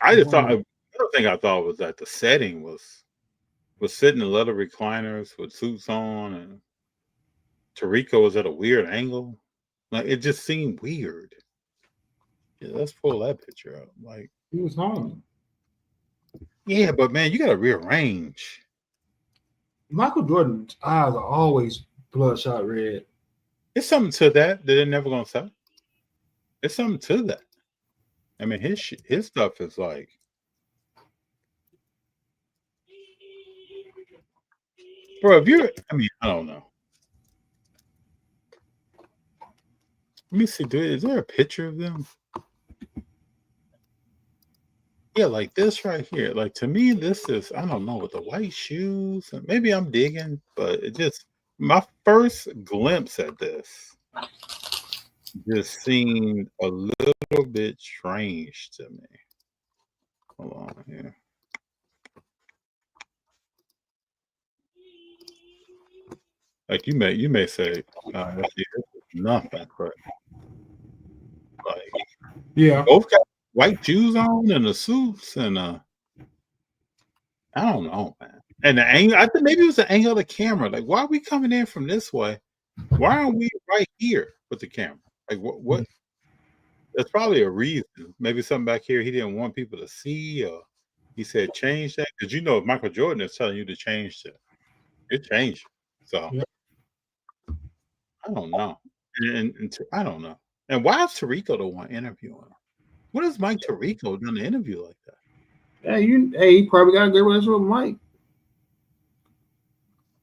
I just thought another thing I thought was that the setting was sitting in leather recliners with suits on, and Tarico was at a weird angle. Like it just seemed weird. Yeah, let's pull that picture up. Like he was home. Yeah, but man, you got to rearrange. Michael Jordan's eyes are always bloodshot red. It's something to that they're never gonna say. It's something to that. I mean, his stuff is like, bro. I don't know. Let me see. Is there a picture of them? Yeah, like this right here. Like to me, this is I don't know with the white shoes. Maybe I'm digging, but it just my first glimpse at this just seemed a little bit strange to me. Hold on here. Like you may say, nothing, but like Yeah, both got white shoes on and the suits, and I don't know, man. And the angle, I think maybe it was the angle of the camera. Like, why are we coming in from this way? Why aren't we right here with the camera? Like, what? There's probably a reason. Maybe something back here he didn't want people to see, or he said change that. Because you know, if Michael Jordan is telling you to change that, it changed. So yep. I don't know, and I don't know. And why is Tarico the one interviewing him? What has Mike Tirico done an interview like that? He probably got a good relationship with Mike.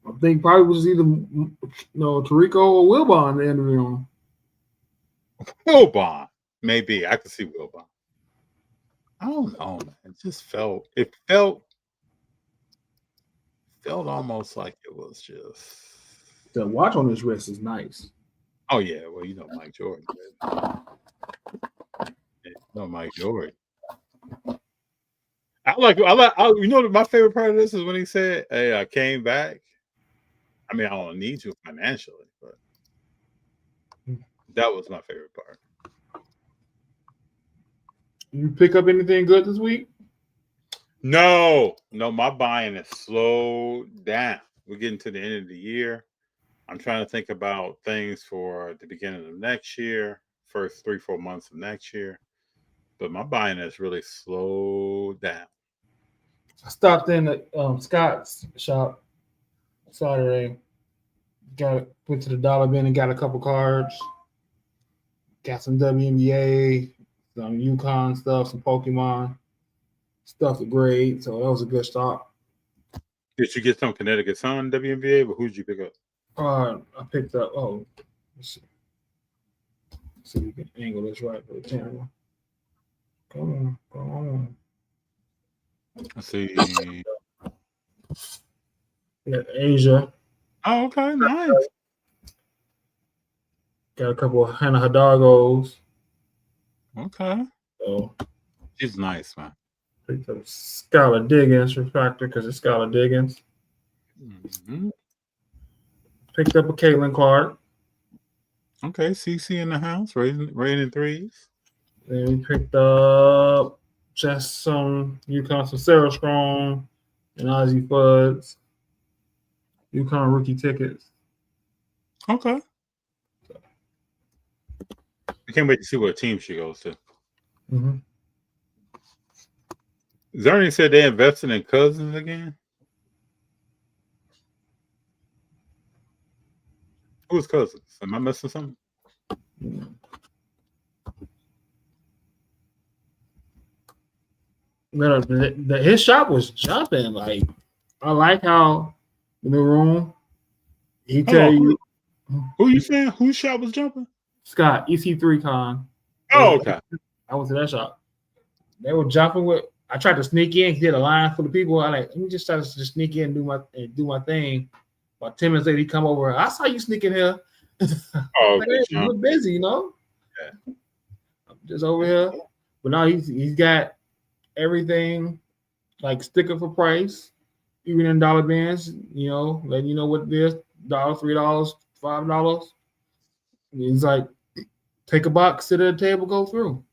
I think probably was either Tarico or Wilbon in the interview him. Wilbon, maybe I could see Wilbon. I don't know, man. It felt almost like it was just The watch on his wrist is nice. Oh yeah, well you know Mike Jordan. Mike Jordan. You know my favorite part of this is when he said, "Hey, I came back. I mean, I don't need to financially, but that was my favorite part." You pick up anything good this week? No, my buying is slowed down. We're getting to the end of the year. I'm trying to think about things for the beginning of next year, first 3-4 months of next year. But my buying has really slowed down. I stopped in at Scott's shop Saturday. Went to the dollar bin and got a couple cards. Got some WNBA, some UConn stuff, some Pokemon stuff at grade. So that was a good stop. Did you get some Connecticut Sun WNBA? But who did you pick up? I picked up. Let's see if we can angle this right for the camera. Come on. Let's see. Yeah, Asia. Oh, okay, nice. Got a couple of Hannah Hidalgos. Okay. So she's nice, man. Picked up Skylar Diggins refractor because it's Skylar Diggins. Mm-hmm. Picked up a Caitlin Clark. Okay, CC in the house, raining threes. Then we picked up just some UConn, some Sarah Strong and Ozzy Fuds. UConn rookie tickets. Okay. I can't wait to see what team she goes to. Mm-hmm. Zerny said they invested in Cousins again. Who's Cousins? Am I missing something? His shot was jumping. Like, I like how in the room he tell you who you saying whose shot was jumping? Scott EC3 Con. Oh, okay. I went to that shop. They were jumping with. I tried to sneak in, get a line full of people. I like, let me just try to just sneak in and do my thing. About 10 minutes later, he come over. I saw you sneaking here. Oh, like, hey, you're busy, you know. Yeah. I'm just over here, but now he's got everything like sticker for price, even in dollar bins. You know, letting you know what it is: $1, $3, $5. He's like, take a box, sit at a table, go through.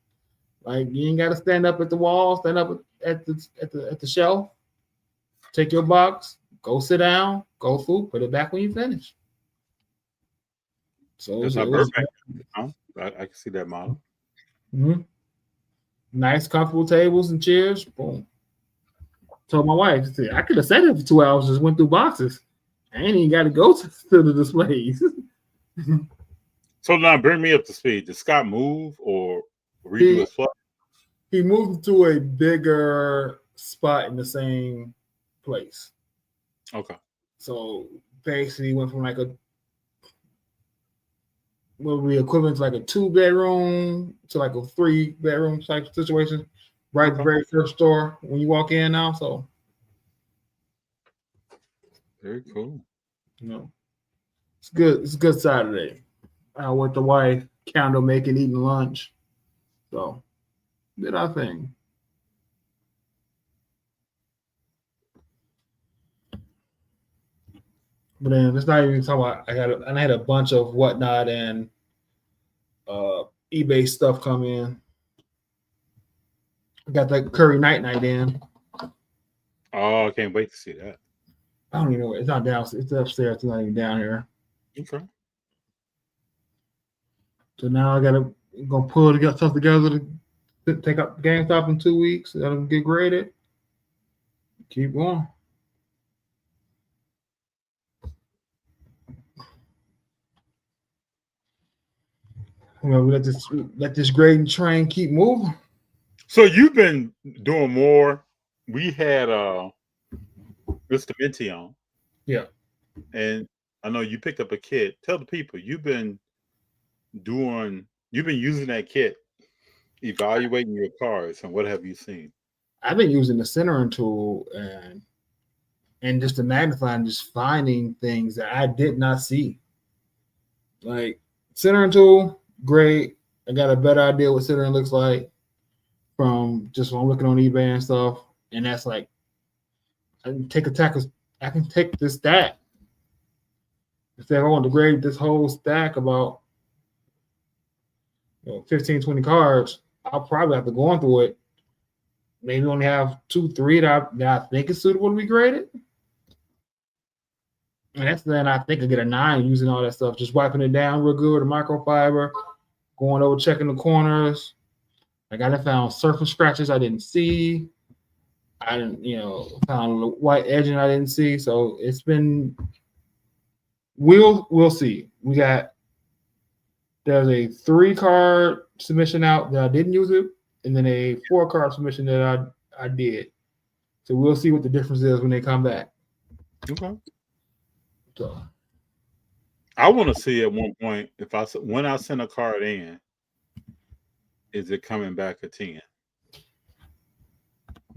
Like, you ain't got to stand up at the wall, stand up at the shelf. Take your box, go sit down, go through, put it back when you finish. So that's not Birdman. I can see that model. Mm-hmm. Nice, comfortable tables and chairs. Boom. Told my wife, I could have sat there for 2 hours, just went through boxes. I ain't even got to go to the displays. So now bring me up to speed. Did Scott move or redo his flight? He moved to a bigger spot in the same place. Okay. So basically went from like what would be equivalent to like a 2-bedroom to like a 3-bedroom type situation. Right at the very first store when you walk in now. So very cool. You know, it's good. It's a good Saturday. With the wife, candle making, eating lunch. So did our thing. But then let's not even talk about. I had a bunch of whatnot and eBay stuff come in. I got that Curry night in. Oh, I can't wait to see that. I don't even know. It's not downstairs. It's upstairs. It's not even down here. Okay. So now I gotta pull stuff together to take up GameStop in 2 weeks. That'll get graded. Keep going. Well, we let this grading train keep moving. So you've been doing more. We had Mr. Minty on. Yeah. And I know you picked up a kit. Tell the people you've been using that kit, evaluating your cards, and what have you seen? I've been using the centering tool and just the magnifying, just finding things that I did not see. Like centering tool, great. I got a better idea what centering looks like from just when I'm looking on eBay and stuff. And that's like, I can take this stack. If I want to grade this whole stack about 15, 20 cards, I'll probably have to go on through it. Maybe only have 2, 3 that I think is suitable to be graded. And that's then I think I get a 9 using all that stuff, just wiping it down real good with a microfiber, going over checking the corners. Like I found surface scratches I didn't see. I didn't, found a white edging I didn't see. So it's been. We'll see. There's a 3-card submission out that I didn't use it, and then a 4-card submission that I did. So we'll see what the difference is when they come back. Okay. So I want to see at one point when I send a card in, is it coming back a 10?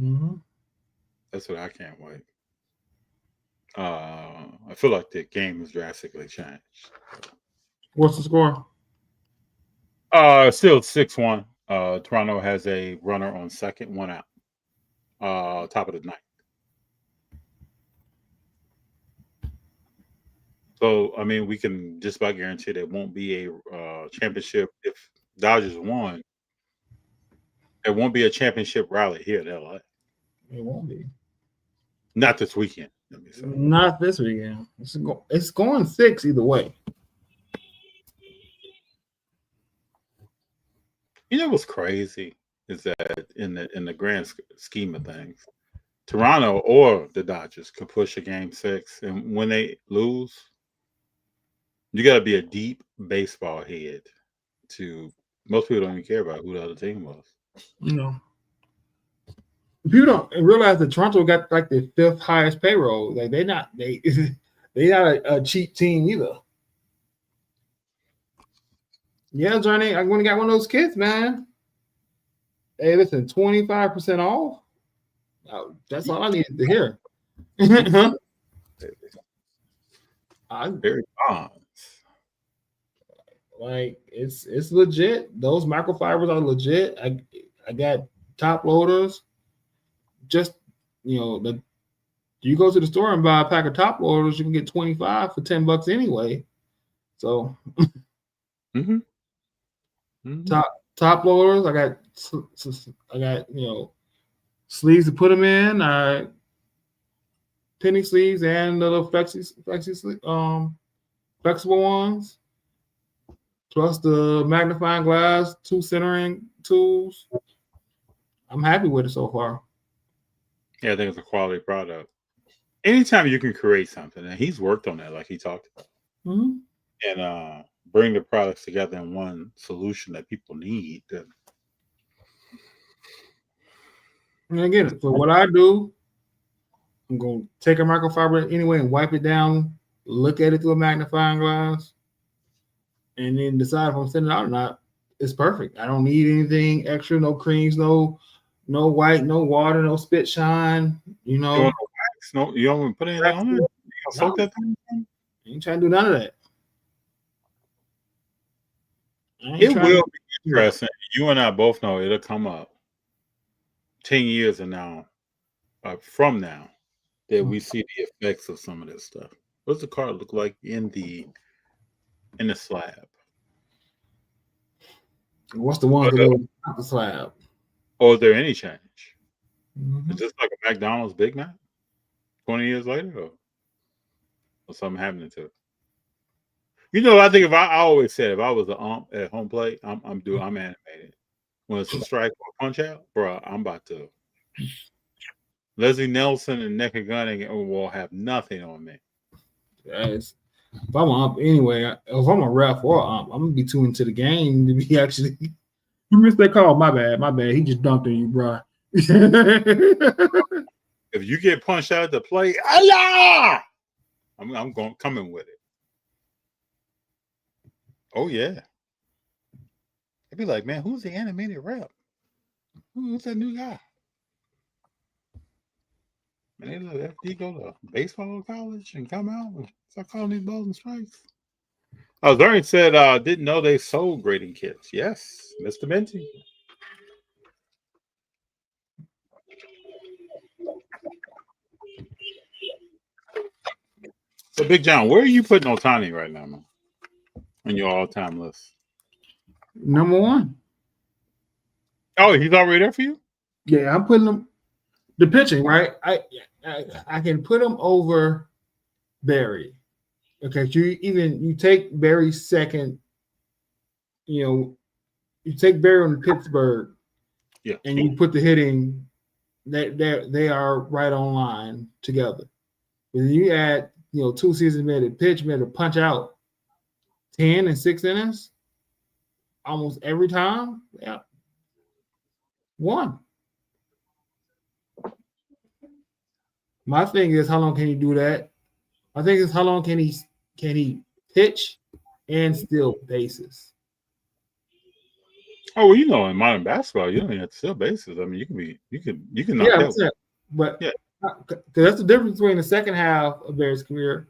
Mm-hmm. That's what I can't wait. I feel like the game has drastically changed. What's the score? Still 6-1. Toronto has a runner on second, 1 out. Top of the 9th. So I mean, we can just about guarantee there won't be a championship if Dodgers won. There won't be a championship rally here in LA. It won't be. Not this weekend. Let me say. Not this weekend. It's going 6 either way. You know what's crazy is that in the grand scheme of things, Toronto or the Dodgers could push a game 6, and when they lose, you got to be a deep baseball head to most people don't even care about who the other team was. You know, people don't realize that Toronto got like the 5th highest payroll. Like they not a cheap team either. Yeah, Johnny, I'm gonna get one of those kids, man. Hey, listen, 25% off. Oh, that's all I needed to hear. Very Bonds. Like it's legit. Those microfibers are legit. I got top loaders. Just you go to the store and buy a pack of top loaders, you can get 25 for $10 anyway. So top loaders. I got sleeves to put them in. Penny sleeves and little flexible ones. Plus the magnifying glass, 2 centering tools. I'm happy with it so far. Yeah, I think it's a quality product. Anytime you can create something, and he's worked on that, like he talked about, and bring the products together in one solution that people need. And again, for what I do, I'm going to take a microfiber anyway and wipe it down, look at it through a magnifying glass, and then decide if I'm sending it out or not. It's perfect. I don't need anything extra, no creams, no white, no water, no spit shine. You don't want to put anything on it? You soak that thing? Ain't trying to do none of that. It will be interesting. You and I both know it'll come up 10 years from now that we see the effects of some of this stuff. What's the car look like in the slab? What's the one that goes out the slab? Or is there any change? Is this like a McDonald's Big Mac 20 years later, or something happening to it? I think I always said if I was an ump at home plate, I'm animated. When it's a strike or a punch out, bro, I'm about to Leslie Nelson and Necker Gunning will have nothing on me. If I'm an ump anyway, if I'm a ref or ump, I'm gonna be tuned to the game to be actually. You missed that call. My bad. He just dunked on you, bro. If you get punched out at the plate, Allah! I'm coming with it. Oh yeah. I'd be like, man, who's the animated rep? Who's that new guy? Man, they let FD go to baseball college and come out and start calling these balls and strikes. Zarian said, didn't know they sold grading kits. Yes, Mr. Minty. So, Big Jon, where are you putting Ohtani right now, man? On your all-time list? Number 1. Oh, he's already there for you? Yeah, I'm putting him. The pitching, right? I can put him over Barry. Okay, you take Barry's second. You take Barry on Pittsburgh, and you put the hitting. They are right on line together. When you add 2 seasons made a pitch, made a punch out 10 and 6 innings almost every time. Yeah, 1. My thing is, how long can he do that? My thing is, how long can he pitch and steal bases? Oh, well, in modern basketball, you don't even have to steal bases. I mean, you can knock that. But that's the difference between the second half of Barry's career.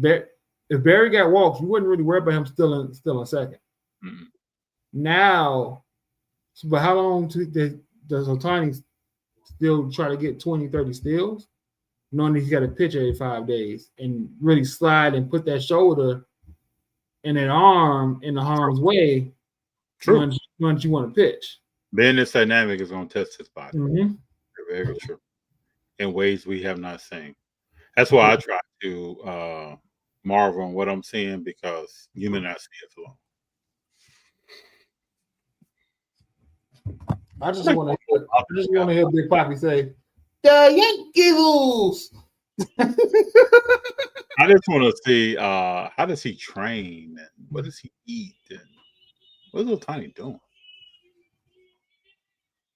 If Barry got walks, you wouldn't really worry about him still in second. Mm-hmm. Now, but how long does Ohtani still try to get 20, 30 steals? Knowing he's got to pitch every 5 days and really slide and put that shoulder and that arm in the harm's way. True. Once you want to pitch. Then this dynamic is going to test his body. Mm-hmm. Very, very true. In ways we have not seen. That's why I try to marvel on what I'm seeing, because you may not see it for long. I just want to hear Big Papi say, "The Yankees." I just want to see how does he train and what does he eat, and What's Otani doing?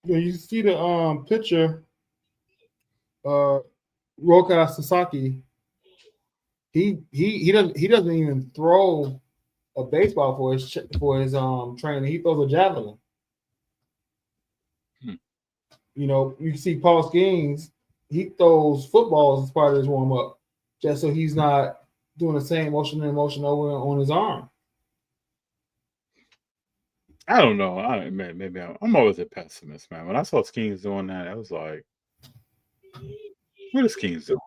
Yeah, you see the picture. Roka Sasaki. He doesn't even throw a baseball for his training. He throws a javelin. Hmm. You know, you see Paul Skeens, he throws footballs as part of his warm up, just so he's not doing the same motion and motion over on his arm. I don't know. Maybe I'm always a pessimist, man. When I saw Skeens doing that, I was like, what is Skeens doing?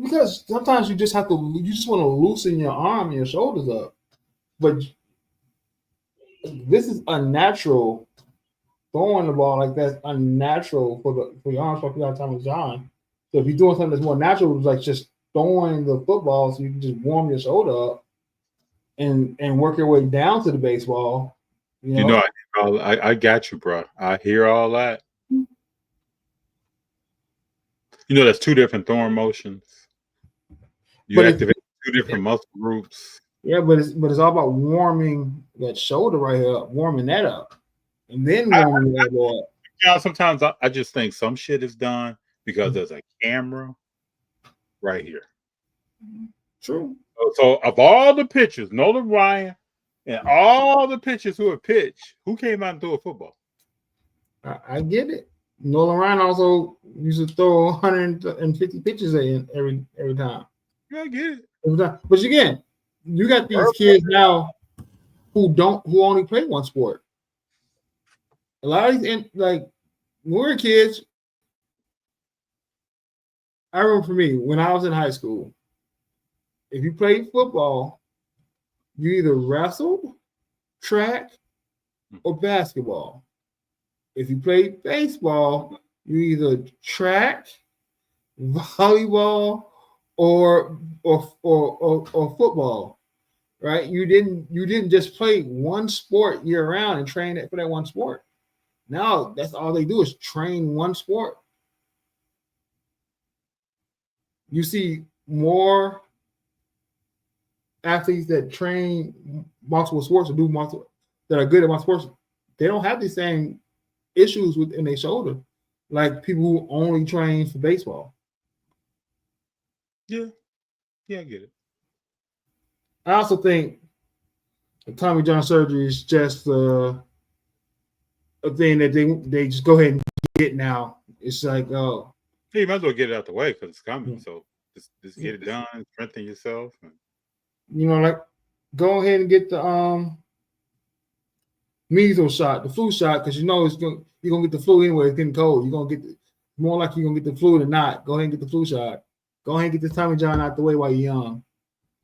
Because sometimes you just want to loosen your arm and your shoulders up. But this is unnatural. Throwing the ball like that's unnatural for your arms, especially like Thomas John. So if you're doing something that's more natural, like just throwing the football so you can just warm your shoulder up and work your way down to the baseball. You know, I got you, bro. I hear all that. You know, that's two different throwing motions. You activate two different muscle groups. Yeah, but it's all about warming that shoulder right here up, warming that up, and then warming the elbow up. Yeah, sometimes I just think some shit is done because there's a camera right here. True. So of all the pitchers, Nolan Ryan, and all the pitchers who have pitched, who came out and threw a football? I get it. Nolan Ryan also used to throw 150 pitches in every time. Yeah, I get it. But again, you got these kids now who only play one sport. A lot of these, like when we were kids, I remember for me when I was in high school, if you played football, you either wrestled, track, or basketball. If you played baseball, you either track, volleyball, or football. Right? You didn't just play one sport year round and train for that one sport. Now that's all they do is train one sport. You see more athletes that train multiple sports or that are good at multiple sports. They don't have the same issues in their shoulder like people who only train for baseball. Yeah, I get it. I also think the Tommy John surgery is just a thing that they just go ahead and get now. It's like, oh, you might as well get it out the way because it's coming. So just get it done, strengthen yourself. You know, like go ahead and get the measles shot, the flu shot, because you know you're gonna get the flu anyway. It's getting cold. You're gonna get more like you're gonna get the flu than not. Go ahead and get the flu shot. Go ahead and get this Tommy John out the way while you're young.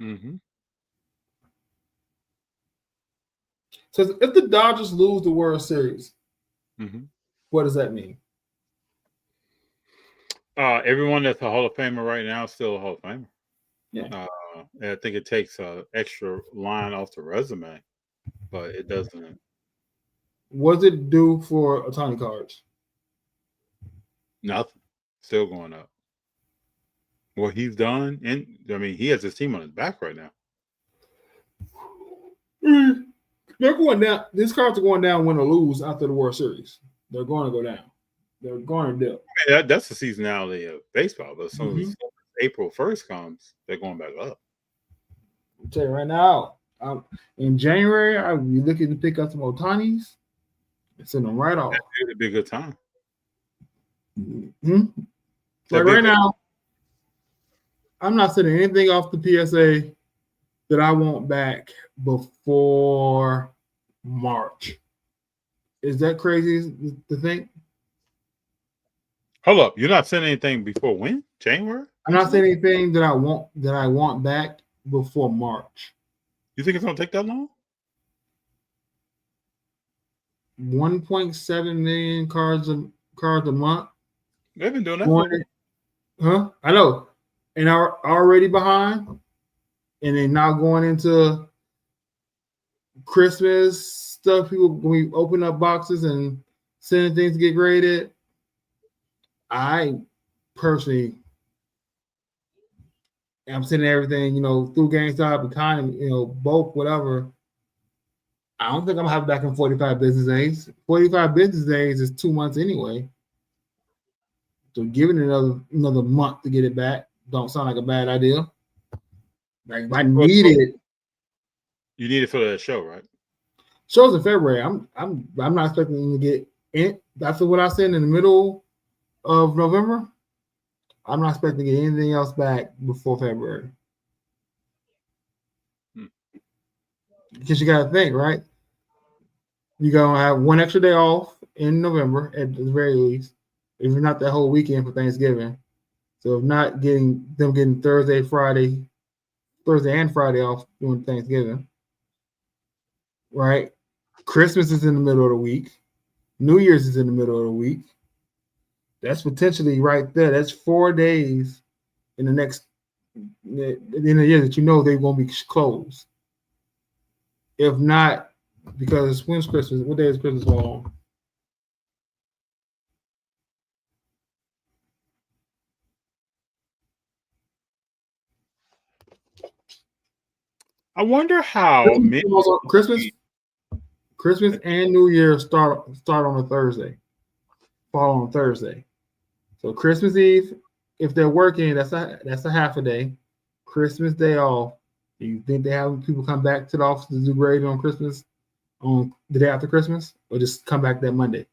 Mm-hmm. So if the Dodgers lose the World Series, what does that mean? Everyone that's a Hall of Famer right now is still a Hall of Famer. Yeah. I think it takes an extra line off the resume, but it doesn't. What does it do for Otani cards? Nothing. Still going up. What he's done, and I mean, he has his team on his back right now. They're going down. These cards are going down win or lose after the World Series. They're going to go down. They're going to dip. I mean, that's the seasonality of baseball. But as soon as April 1st comes, they're going back up. I'll tell you right now, in January, I'll be looking to pick up some Otanis and send them right off. It'd be a good time. Like right now, I'm not sending anything off the PSA that I want back before March. Is that crazy to think? Hold up, you're not sending anything before when? January? I'm not saying anything that I want back before March. You think it's gonna take that long? 1.7 million cards a month. They've been doing that. Huh? I know, and are already behind, and then now going into Christmas stuff. People when we open up boxes and sending things to get graded. I personally am sending everything, through GameStop, Economy, bulk, whatever. I don't think I'm gonna have it back in 45 business days. 45 business days is 2 months anyway. So giving it another month to get it back don't sound like a bad idea. Like if I need it. You need it for that show, right? Shows in February. I'm not expecting to get in. That's what I said in the middle of November. I'm not expecting to get anything else back before February. Because you got to think, right? You're going to have one extra day off in November at the very least, if not the whole weekend for Thanksgiving. So if not getting Thursday and Friday off during Thanksgiving, right? Christmas is in the middle of the week. New Year's is in the middle of the week. That's potentially right there. That's 4 days in the next in the year that you know they're going to be closed. If not, because when's Christmas? What day is Christmas on? I wonder how Christmas and New Year start on a Thursday. Fall on a Thursday. So Christmas Eve, if they're working, that's a half a day. Christmas Day off. Do you think they have people come back to the office to do grading on Christmas on the day after Christmas, or just come back that Monday?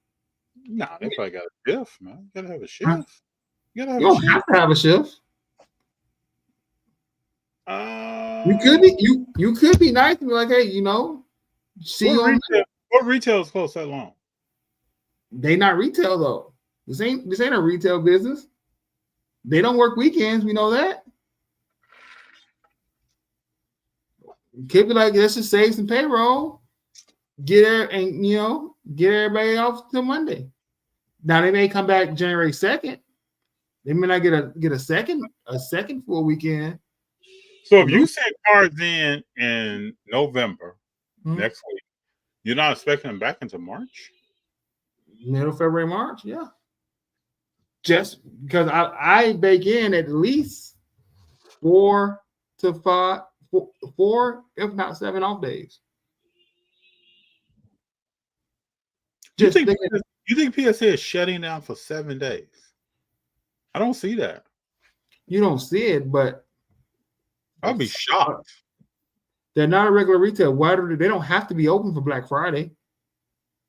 No, they probably got a shift, man. You gotta have a shift. Huh? You gotta have You don't have to have a shift. You could be nice and be like, hey, see you on what retail is closed that long? They not retail though. This ain't a retail business. They don't work weekends. We know that. Could be like, let's just save some payroll, get everybody off till Monday. Now they may come back January 2nd. They may not get a second full weekend. So if you send cards in November next week, you're not expecting them back into March? Middle February, March, yeah. Just because I bake in at least 4 to 5, 4 if not 7 off days. You think PSA is shutting down for 7 days? I don't see that. You don't see it, but I'll be shocked. They're not a regular retail. Why they don't have to be open for Black Friday?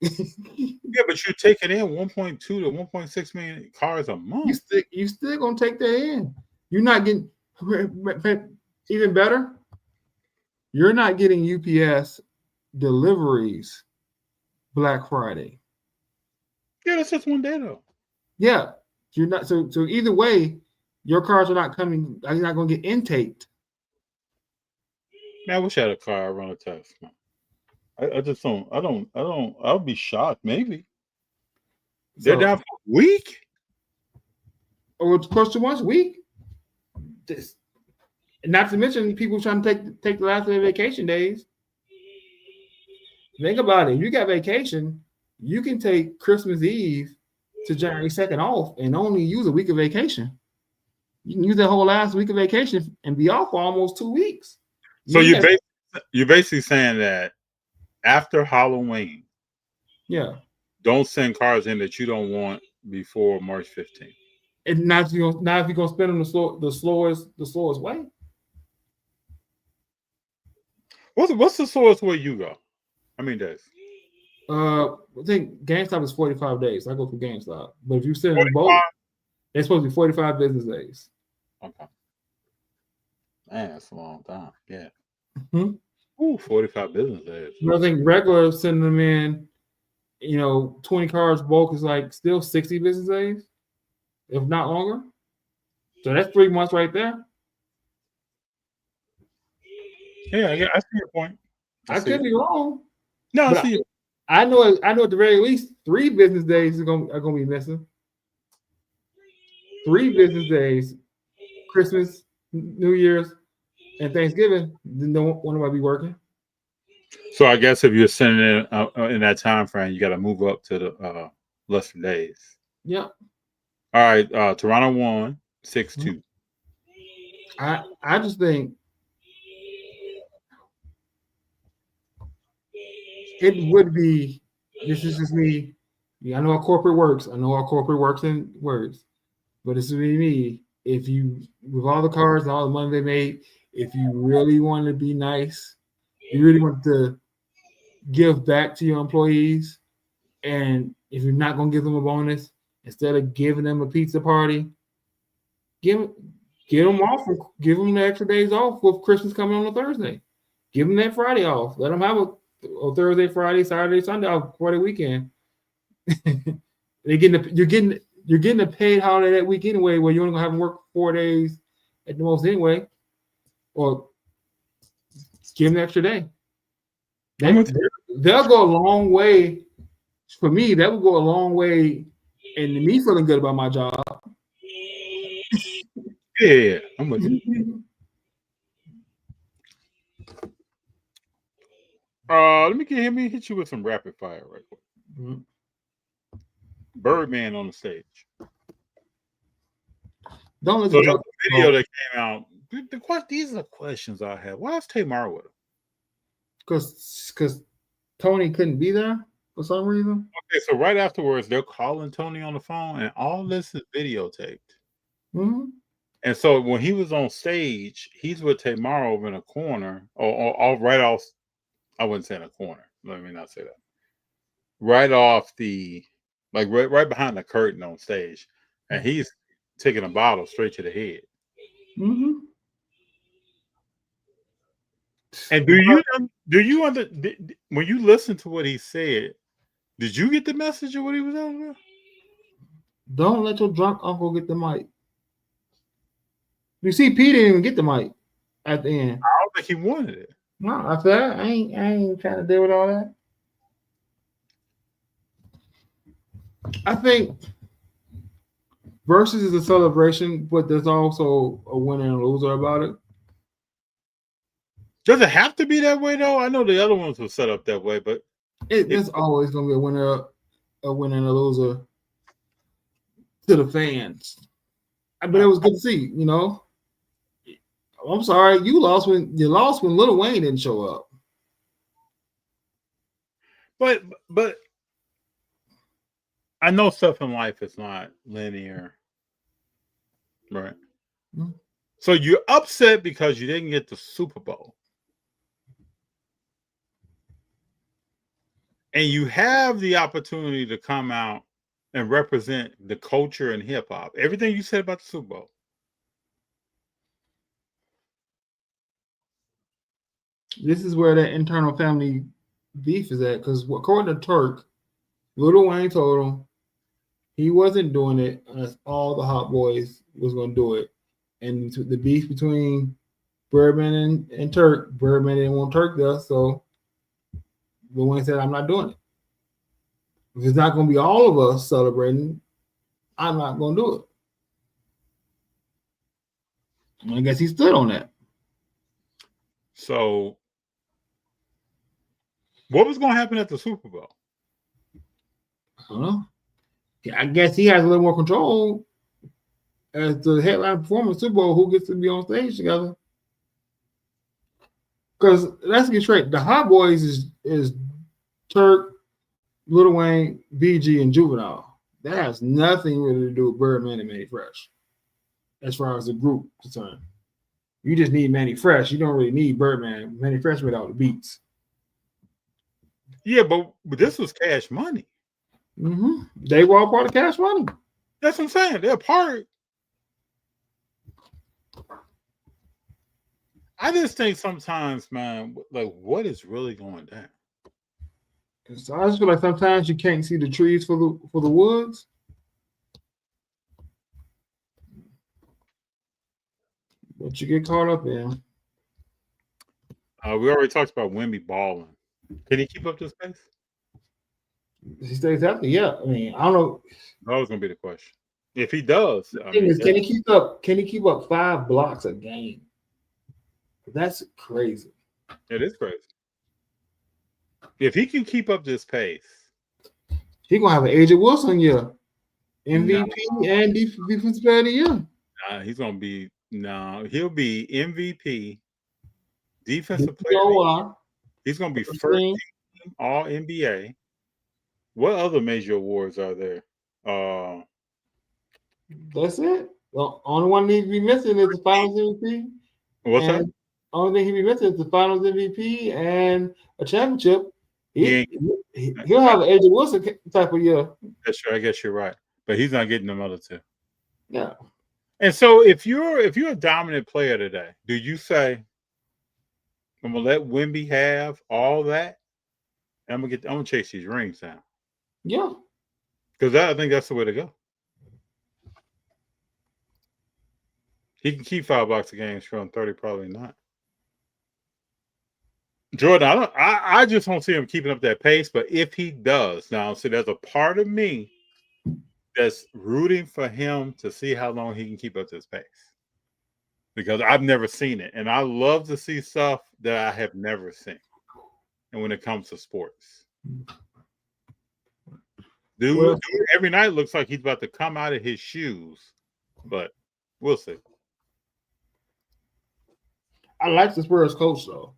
Yeah, but you're taking in 1.2 to 1.6 million cars a month. You still gonna take that in. You're not getting even better. You're not getting UPS deliveries Black Friday. Yeah, that's just 1 day though. Yeah, you're not. So either way, your cars are not coming. You're not gonna get intaked. Man, I wish I had a car I run a test. I just don't. I'll be shocked. Maybe they're down for a week. Or close to once a week. Not to mention people trying to take the last of their vacation days. Think about it. If you got vacation, you can take Christmas Eve to January 2nd off and only use a week of vacation. You can use that whole last week of vacation and be off for almost 2 weeks. So you're basically saying that after Halloween, yeah, don't send cars in that you don't want before March 15th. And not if you're gonna spend them the slowest way. What's the slowest way you go? How many days? I think GameStop is 45 days. I go through GameStop, but if you send them both, they're supposed to be 45 business days. Okay. Man, that's a long time. Yeah. Mm-hmm. Ooh, 45 business days. I think regular sending them in, 20 cars bulk is like still 60 business days, if not longer. So that's 3 months right there. Yeah, I see your point. I could be wrong. No, I see it. I know at the very least 3 business days are gonna be missing. 3 business days, Christmas, New Year's, and Thanksgiving. No one might be working. So I guess if you're sending in that time frame, you got to move up to the lesser days. Yeah. All right. Toronto won 6-2. I just think it would be. This is just me. Yeah, I know how corporate works. I know how corporate works and works. But this would be me. If you, with all the cars and all the money they made, if you really want to be nice, you really want to give back to your employees, and if you're not going to give them a bonus, instead of giving them a pizza party, give them off. Give them the extra days off with Christmas coming on a Thursday. Give them that Friday off. Let them have a Thursday, Friday, Saturday, Sunday off for the weekend. You're getting a paid holiday that week anyway, where you're only gonna have them work 4 days at the most anyway, or give them an extra day. They'll go a long way. For me, that would go a long way in me feeling good about my job. Yeah, I'm with you. Let me hit you with some rapid fire right quick. Mm-hmm. Birdman on the stage. Don't let the video that came out. These are the questions I have. Why is Tamar with him? Because Tony couldn't be there for some reason. Okay, so right afterwards, they're calling Tony on the phone, and all this is videotaped. Mm-hmm. And so when he was on stage, he's with Tamar over in a corner, or right off. I wouldn't say in a corner. Let me not say that. Right off right behind the curtain on stage, and he's taking a bottle straight to the head. Mm-hmm. And when you listen to what he said, did you get the message of what he was talking about? Don't let your drunk uncle get the mic. You see, Pete didn't even get the mic at the end. I don't think he wanted it. No, I said I ain't trying to deal with all that. I think versus is a celebration, but there's also a winner and a loser about it. Does it have to be that way though? I know the other ones were set up that way, but there's always going to be a winner and a loser to the fans. But it was good to see, you know. I'm sorry, you lost when Lil Wayne didn't show up. But I know stuff in life is not linear, right? Mm-hmm. So you're upset because you didn't get the Super Bowl, and you have the opportunity to come out and represent the culture and hip hop. Everything you said about the Super Bowl. This is where that internal family beef is at, because according to Turk, Lil Wayne told him he wasn't doing it unless all the Hot Boys was going to do it. And the beef between Birdman and Turk, Birdman didn't want Turk there, so Lil Wayne said, I'm not doing it. If it's not going to be all of us celebrating, I'm not going to do it. I guess he stood on that. So what was going to happen at the Super Bowl? I don't know. I guess he has a little more control as the headline performer of the Super Bowl, who gets to be on stage together. Because let's get straight, the Hot Boys is Turk, Lil Wayne, BG, and Juvenile. That has nothing really to do with Birdman and Manny Fresh, as far as the group is concerned. You just need Manny Fresh. You don't really need Birdman. Manny Fresh without the beats. Yeah, but this was Cash Money. Mm-hmm. They were all part of Cash Money. That's what I'm saying. They're part. I just think sometimes, man, like, what is really going down? So I just feel like sometimes you can't see the trees for the woods. But you get caught up in. We already talked about Wemby ballin. Can he keep up this pace? He stays healthy, yeah. I mean, I don't know. That was gonna be the question. If he does, can he keep up 5 blocks a game? That's crazy. It is crazy. If he can keep up this pace, he's gonna have an AJ Wilson year, MVP and defensive player of the year. He's gonna be he'll be MVP, defensive player. He's gonna be first All NBA. What other major awards are there? That's it. The only one needs to be missing is the Finals MVP. What's that? And only thing he be missing is the Finals MVP and a championship. He'll have an AJ Wilson type of year. That's true. I guess you're right, but he's not getting them other two. Yeah. And so, if you're a dominant player today, do you say, "I'm gonna let Wemby have all that, and I'm gonna chase these rings down"? Yeah. Because I think that's the way to go. He can keep 5 blocks a game, sure, on 30, probably not. Jordan, I just don't see him keeping up that pace. But if he does, now see, there's a part of me that's rooting for him to see how long he can keep up this pace, because I've never seen it, and I love to see stuff that I have never seen. And when it comes to sports, dude every night looks like he's about to come out of his shoes, but we'll see. I like the Spurs coach though.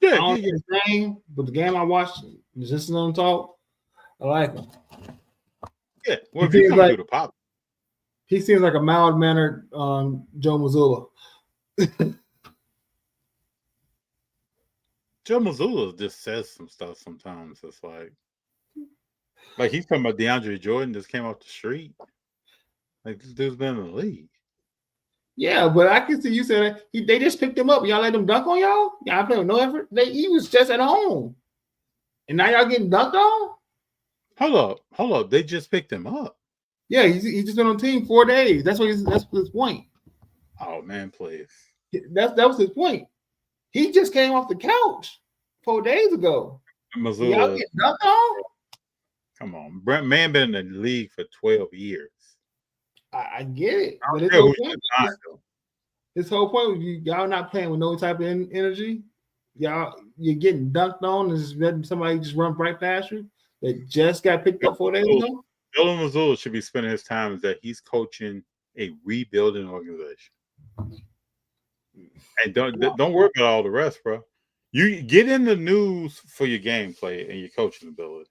Yeah, I don't get the game, but the game I watched, just on talk, I like him. Yeah, well, if you come to the pop, he seems like a mild mannered Joe Mazzulla. Joe Mazzulla just says some stuff sometimes. It's like he's talking about DeAndre Jordan just came off the street. Like, this dude's been in the league. Yeah, but I can see you saying they just picked him up. Y'all let him dunk on y'all? Y'all play with no effort? He was just at home. And now y'all getting dunked on? Hold up. They just picked him up. Yeah, he's just been on the team 4 days. That's his point. Oh, man, please. That was his point. He just came off the couch 4 days ago. Mazzulla, y'all getting dunked on? Come on. Man been in the league for 12 years. I get it. But his whole point was y'all not playing with no type of energy. You're getting dunked on and just letting somebody just run right past you that just got picked up 4 days ago. Bill Mazzulla should be spending his time is that he's coaching a rebuilding organization. And don't worry about all the rest, bro. You get in the news for your gameplay and your coaching ability.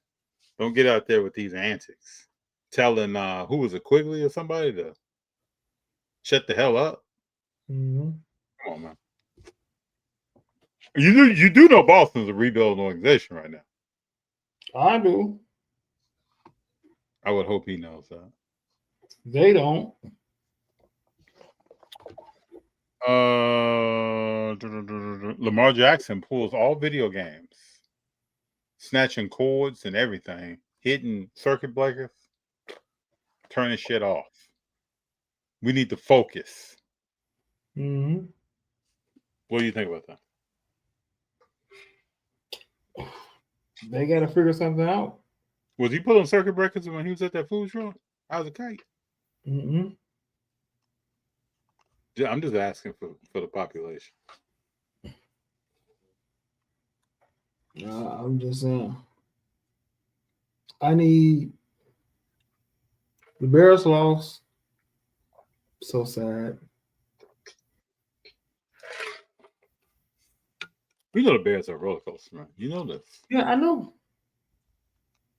Don't get out there with these antics. Telling who was it, Quigley or somebody, to shut the hell up. Mm-hmm. Come on, man. You do know Boston's a rebuilding organization right now. I do. I would hope he knows that. They don't. Lamar Jackson pulls all video games, snatching cords and everything, hitting circuit breakers, turning shit off. We need to focus. Mm-hmm. What do you think about that? They got to figure something out. Was he pulling circuit breakers when he was at that food truck? I was a kite. Mm-hmm. I'm just asking for the population. I'm just saying. I need the Bears lost. So sad. We know the Bears are a roller coaster, man. You know this. Yeah, I know.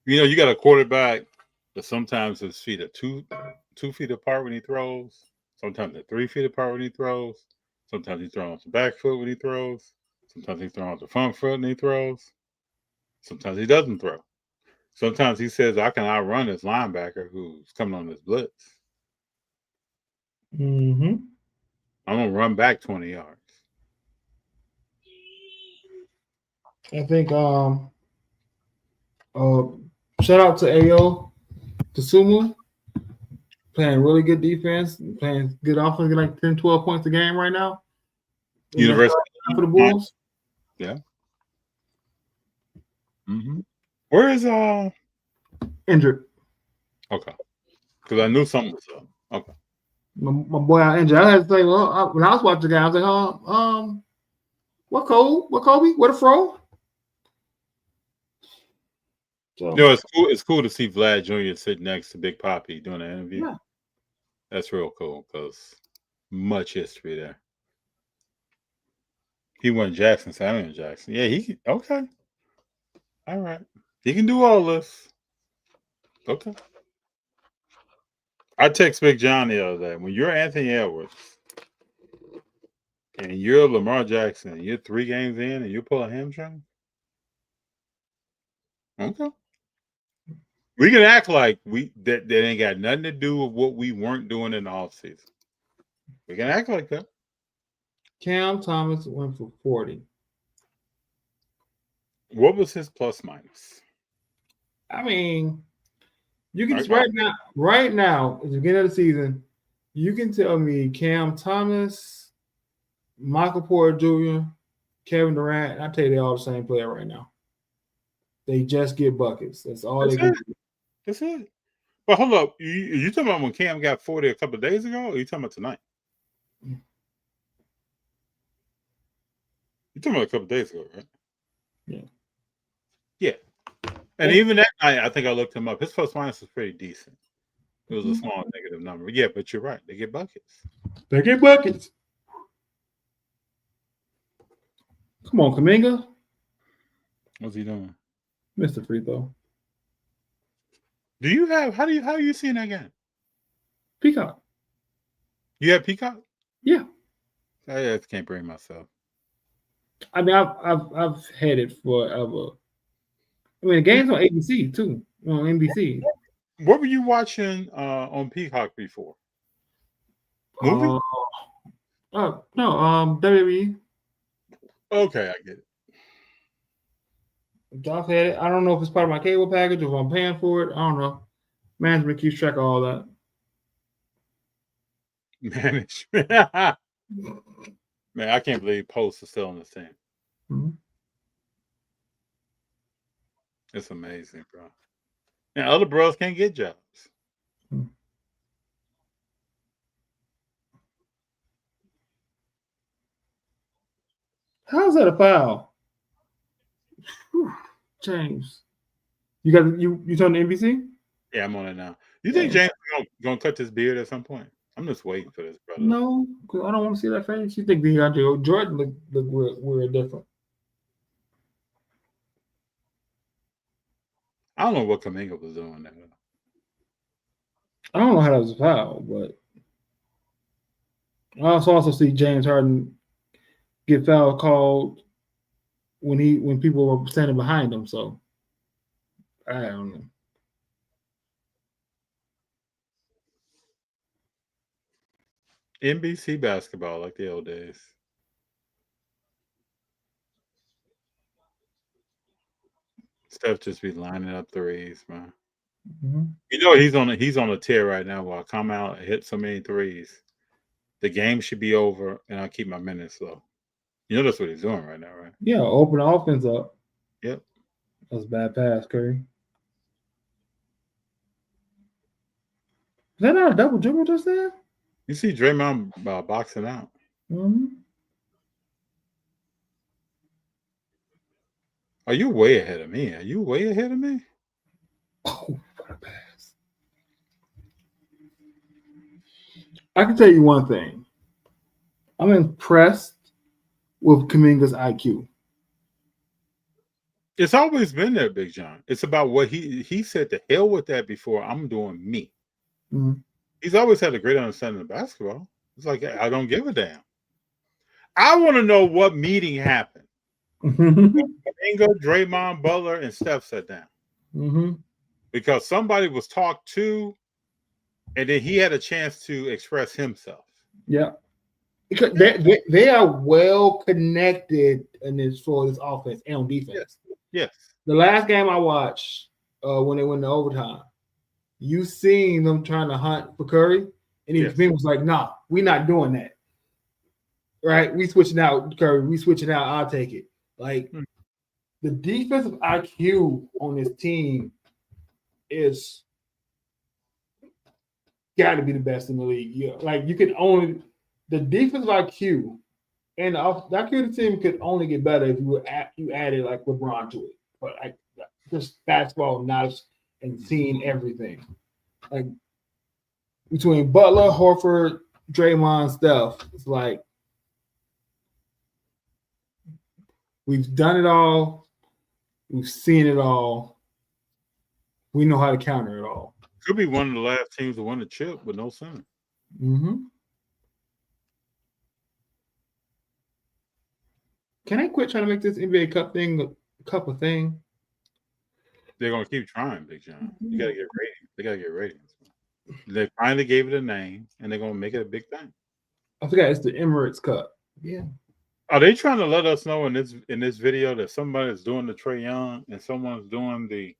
You know, you got a quarterback that sometimes his feet are two feet apart when he throws. Sometimes they're 3 feet apart when he throws. Sometimes he's throwing off the back foot when he throws. Sometimes he's throwing off the front foot when he throws. Sometimes he doesn't throw. Sometimes he says, I can outrun this linebacker who's coming on this blitz. Mm-hmm. I'm going to run back 20 yards. I think shout out to Ayo Tsumu. Playing really good defense, playing good offense, like 10, 12 points a game right now. University for the Bulls. Yeah. Mm-hmm. Where is injured? Okay. Because I knew something was up. Okay. My boy out injured. I had to say, well, when I was watching the game, I was like, what Kobe? What a fro? So, it's cool to see Vlad Jr. sitting next to Big Papi doing an interview. Yeah. That's real cool because much history there. He won Jackson, Samuel Jackson. Yeah, okay. All right. He can do all this. Okay. I text Big John the other day. When you're Anthony Edwards and you're Lamar Jackson, and you're 3 games in and you pull a hamstring. Okay. We can act like that ain't got nothing to do with what we weren't doing in the offseason. We can act like that. Cam Thomas went for 40. What was his plus minus? I mean, you can right now, at the beginning of the season, you can tell me Cam Thomas, Michael Porter Jr., Kevin Durant. I tell you, they're all the same player right now. They just get buckets. That's all they can do. That's it. But hold up, you talking about when Cam got 40 a couple of days ago, or you talking about tonight? You talking about a couple of days ago, right? Yeah. Yeah. And even that night, I think I looked him up. His plus minus was pretty decent. It was a small negative number. Yeah, but you're right. They get buckets. They get buckets. Come on, Kuminga. What's he doing? Mr. Free throw. Do you have how are you seeing that game? Peacock. You have Peacock? Yeah. I just can't bring myself. I mean, I've had it forever. I mean, the game's on ABC too, on NBC. What were you watching on Peacock before? Movie? No, WWE. Okay, I get it. I've had it. I don't know if it's part of my cable package or if I'm paying for it. I don't know. Management keeps track of all that. Management. Man, I can't believe Post is still on the team. Mm-hmm. It's amazing, bro. And other bros can't get jobs. Mm-hmm. How's that a foul? Whew. James, you turn to NBC? Yeah, I'm on it now. You think James is gonna cut his beard at some point? I'm just waiting for this, brother. No, because I don't want to see that face. You think DeAndre Jordan look weird different? I don't know what Kuminga was doing there. I don't know how that was a foul, but I also see James Harden get foul called when people were standing behind him. So I don't know. NBC basketball like the old days. Steph just be lining up threes, man. Mm-hmm. You know he's on a tear right now. While I come out and hit so many threes, the game should be over, and I'll keep my minutes low. You know that's what he's doing right now, right? Yeah, open the offense up. Yep. That was a bad pass, Curry. Is that not a double dribble just there? You see Draymond boxing out. Mm-hmm. Are you way ahead of me? Are you way ahead of me? Oh, what a pass. I can tell you one thing. I'm impressed with Kuminga's IQ. It's always been there, Big Jon. It's about what he said. The hell with that before. I'm doing me. Mm-hmm. He's always had a great understanding of basketball. It's like I don't give a damn. I want to know what meeting happened. Kuminga, Draymond, Butler, and Steph sat down. Mm-hmm. Because somebody was talked to, and then he had a chance to express himself. Yeah. Because they are well connected in this for this offense and on defense. Yes. The last game I watched, when they went to overtime, you seen them trying to hunt for Curry, and he was like, "Nah, we're not doing that. Right? We switching out Curry. We switching out. I'll take it." Like the defensive IQ on this team is got to be the best in the league. Yeah, like you can only the defensive IQ and the IQ of the team could only get better if you added like LeBron to it. But just basketball knowledge and seeing everything, like between Butler, Horford, Draymond, Steph, it's like we've done it all. We've seen it all. We know how to counter it all. Could be one of the last teams to win the chip with no center. Mm-hmm. Can they quit trying to make this NBA Cup thing a cup of thing? They're gonna keep trying, Big Jon. You gotta get ratings. They gotta get ratings. They finally gave it a name, and they're gonna make it a big thing. I forgot it's the Emirates Cup. Yeah. Are they trying to let us know in this video that somebody's doing the Trae Young and someone's doing the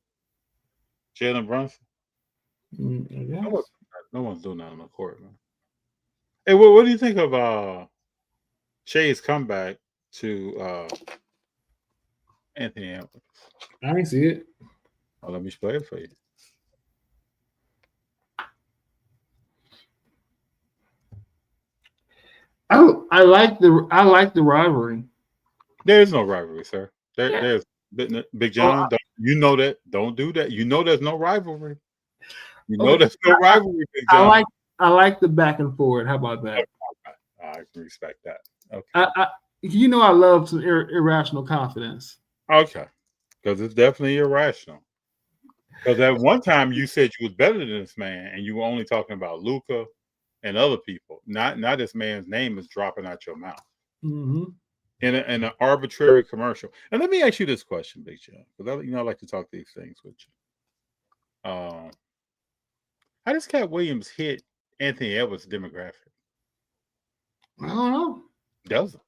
Jalen Brunson? No one's doing that on the court, man. Hey, what do you think of Shea's comeback to Anthony Edwards? I didn't see it. Oh, let me play it for you. I like the rivalry. There's no rivalry, sir. There's Big Jon. You know that. Don't do that. You know there's no rivalry. You know there's no rivalry, Big Jon. I like the back and forth. How about that? I can respect that. Okay. I love some irrational confidence. Okay, because it's definitely irrational. Because at one time you said you was better than this man, and you were only talking about Luka and other people. Not this man's name is dropping out your mouth in an arbitrary commercial. And let me ask you this question, Big Jon, because I like to talk these things with you. How does Cat Williams hit Anthony Edwards' demographic? I don't know. Doesn't.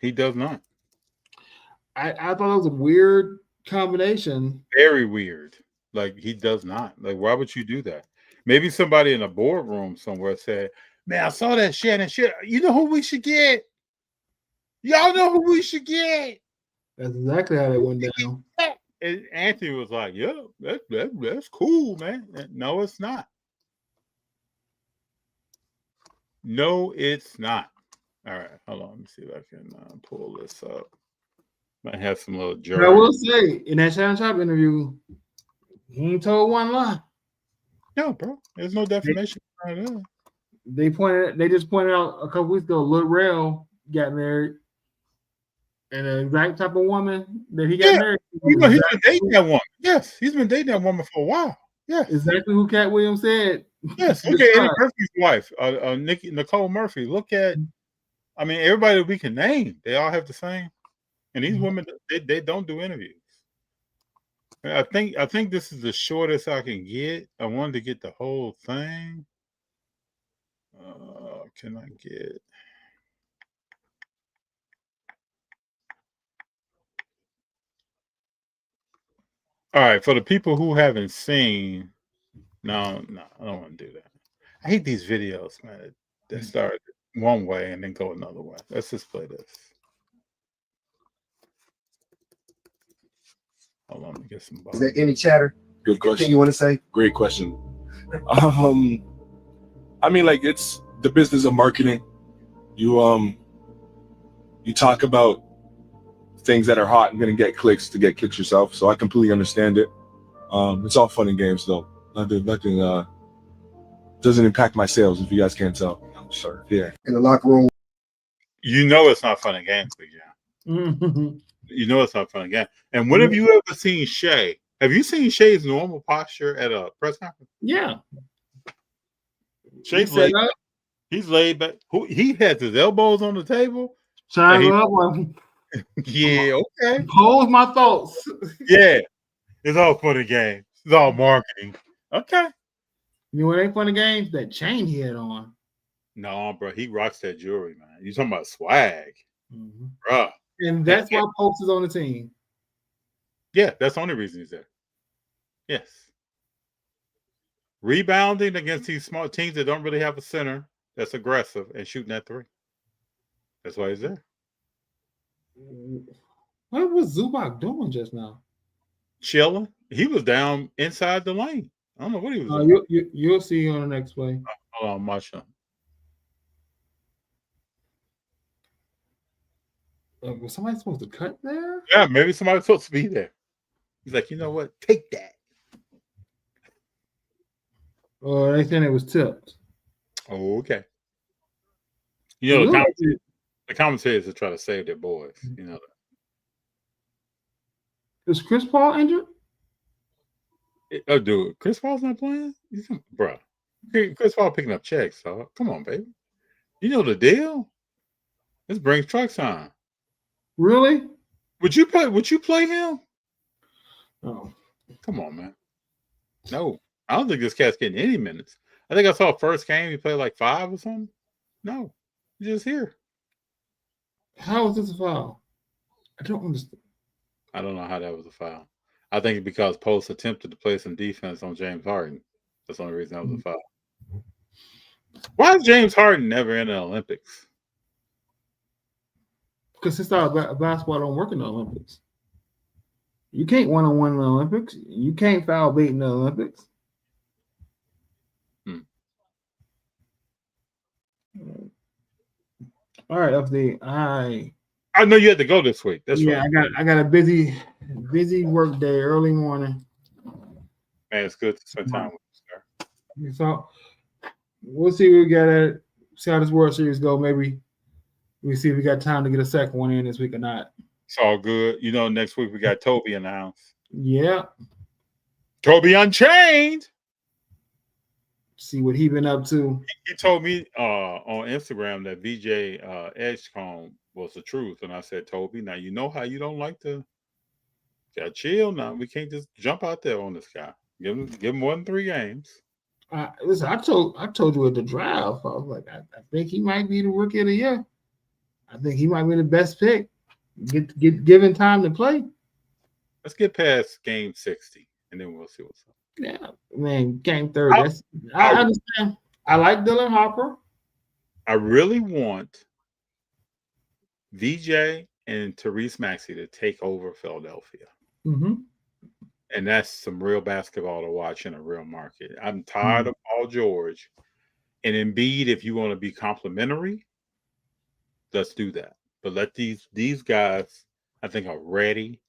He does not. I thought it was a weird combination. Very weird. Like, he does not. Like, why would you do that? Maybe somebody in a boardroom somewhere said, man, I saw that shit and shit. You know who we should get? Y'all know who we should get? That's exactly how that went down. And Anthony was like, yeah, that's cool, man. No, it's not. No, it's not. All right, hold on. Let me see if I can pull this up. Might have some little jerk. But I will say, in that Shannon Sharp interview, he ain't told one lie. No, bro. There's no defamation. They just pointed out a couple weeks ago, Lil Rel got married, and the exact type of woman that he got married. He's been dating that woman. Yes, he's been dating that woman for a while. Yes, exactly who Cat Williams said. Yes, look at Eddie Murphy's wife, Nicole Murphy. Look at, I mean, everybody that we can name, they all have the same. And these women, they don't do interviews. I think this is the shortest I can get. I wanted to get the whole thing. Can I get? All right, for the people who haven't seen, no, I don't want to do that. I hate these videos, man, that start one way and then go another way. Let's just play this. Hold on, let me get some. Is there any chatter? Good question. Anything you want to say? Great question. I mean, like, it's the business of marketing. You talk about things that are hot and gonna get clicks to get clicks yourself. So I completely understand it. It's all fun and games though. Nothing doesn't impact my sales, if you guys can't tell. I'm sorry. Yeah. In the locker room. You know it's not fun and games, but yeah. You know it's not fun and games. And when have you ever seen Shea? Have you seen Shea's normal posture at a press conference? Yeah. Shea's laid back. He's laid back. He has his elbows on the table. Yeah, okay. Pose my thoughts. Yeah. It's all fun and games. It's all marketing. Okay. You know what ain't fun and games? That chain he had on. No, bro. He rocks that jewelry, man. You talking about swag. Bro. And that's why Post is on the team. Yeah, that's the only reason he's there. Yes. Rebounding against these small teams that don't really have a center that's aggressive and shooting that three. That's why he's there. What was Zubac doing just now? Chilling. He was down inside the lane. I don't know what he was doing. You'll see on the next play. Hold on, watch him. Was somebody supposed to cut there? Yeah, maybe somebody's supposed to be there. He's like, you know what? Take that. Or they saying it was tipped. Oh, okay. You know, the commentators are trying to save their boys. You know that. Is Chris Paul injured? Oh, dude, Chris Paul's not playing? Bro, Chris Paul picking up checks, so come on, baby. You know the deal. This brings trucks on. Really? Would you play him? Oh. Come on, man. No. I don't think this cat's getting any minutes. I think I saw first game he played like 5 or something. No. He's just here. How is this a foul? I don't understand. I don't know how that was a foul. I think it's because Post attempted to play some defense on James Harden. That's the only reason that was a foul. Why is James Harden never in the Olympics? Because his style of basketball don't work in the Olympics. You can't one-on-one in the Olympics. You can't foul bait in the Olympics. All right, FD. I know you had to go this week. That's right. I got a busy work day, early morning. Man, it's good to spend time with you, sir. So we'll see what we got at. See how this World Series go. Maybe we see if we got time to get a second one in this week or not. It's all good. You know, next week we got Toby in the house. Yeah. Toby Unchained. See what he been up to. He told me on Instagram that VJ Edgecombe was the truth. And I said, Toby, now you know how you don't like to chill now. We can't just jump out there on this guy. Give him 1-3 games. Listen, I told you at the draft, I was like, I think he might be the rookie of the year. I think he might be the best pick. Get given time to play. Let's get past game 60, and then we'll see what's up. Yeah, man, game 30. I understand. I like Dylan Harper. I really want VJ and Therese Maxey to take over Philadelphia. Mm-hmm. And that's some real basketball to watch in a real market. I'm tired of Paul George. And Embiid, if you want to be complimentary, let's do that. But let these guys, I think, are ready.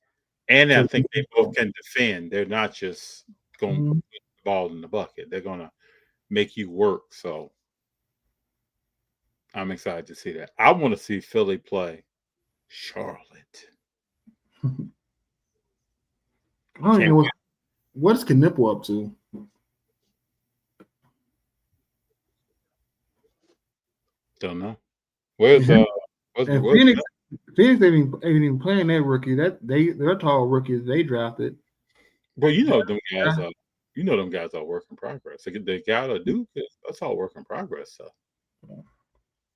And I think they both can defend. They're not just going to put the ball in the bucket. They're going to make you work. So I'm excited to see that. I want to see Philly play Charlotte. I don't know what's Knipple up to. Don't know. Where's Phoenix ain't even playing that rookie. They're tall rookies they drafted. Well, you know them guys are. You know them guys are work in progress. They gotta do this. That's all work in progress stuff.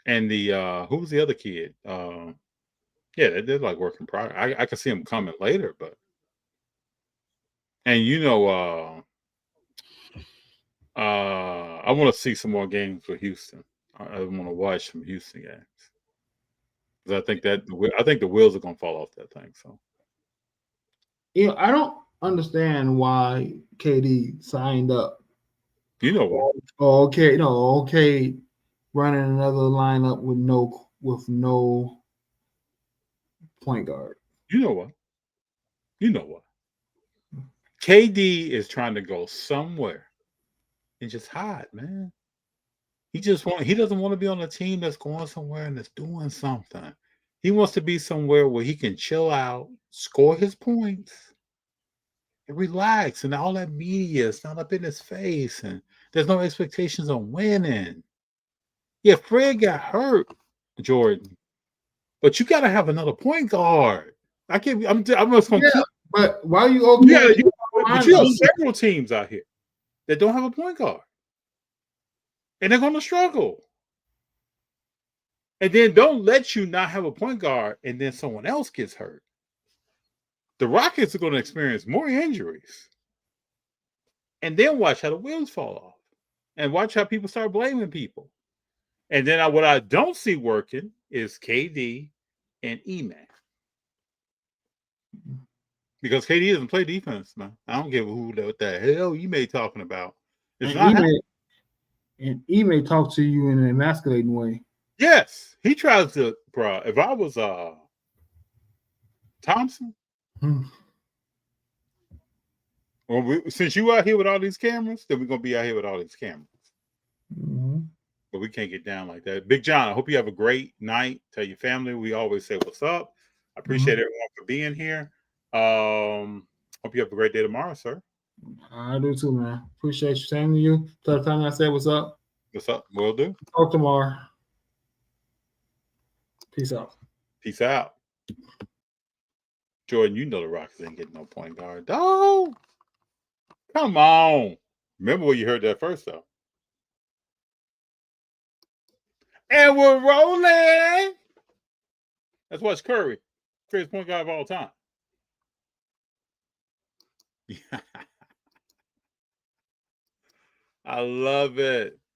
And the who was the other kid? Yeah, they're like work in progress. I can see them coming later, but and you know, I want to see some more games with Houston. I want to watch some Houston games. I think the wheels are gonna fall off that thing. So, I don't understand why KD signed up. You know what? Okay, running another lineup with no point guard. You know what? KD is trying to go somewhere and just hide, man. He doesn't want to be on a team that's going somewhere and that's doing something. He wants to be somewhere where he can chill out, score his points, and relax. And all that media is not up in his face, and there's no expectations on winning. Yeah, Fred got hurt, Jordan, but you got to have another point guard. I'm just going to. But why are you okay? But you have several teams out here that don't have a point guard, and they're going to struggle. And then don't let you not have a point guard, and then someone else gets hurt. The Rockets are going to experience more injuries, and then watch how the wheels fall off, and watch how people start blaming people. And then what I don't see working is KD and E-Man. Because KD doesn't play defense, man. I don't give a who what the hell E-Man talking about. And E-Man talk to you in an emasculating way. Yes, he tries to, bro. If I was Thompson, since you out here with all these cameras, then we're gonna be out here with all these cameras. Mm-hmm. But we can't get down like that. Big Jon, I hope you have a great night. Tell your family we always say what's up. I appreciate everyone for being here. Hope you have a great day tomorrow, sir. I do too, man. Appreciate you. Same to you. Tell the time I said what's up. What's up? Will do. Talk tomorrow. Peace out. Peace out. Jordan, you know the Rockets ain't getting no point guard. Oh, come on. Remember where you heard that first, though. And we're rolling. Let's watch Curry. Greatest point guard of all time. I love it.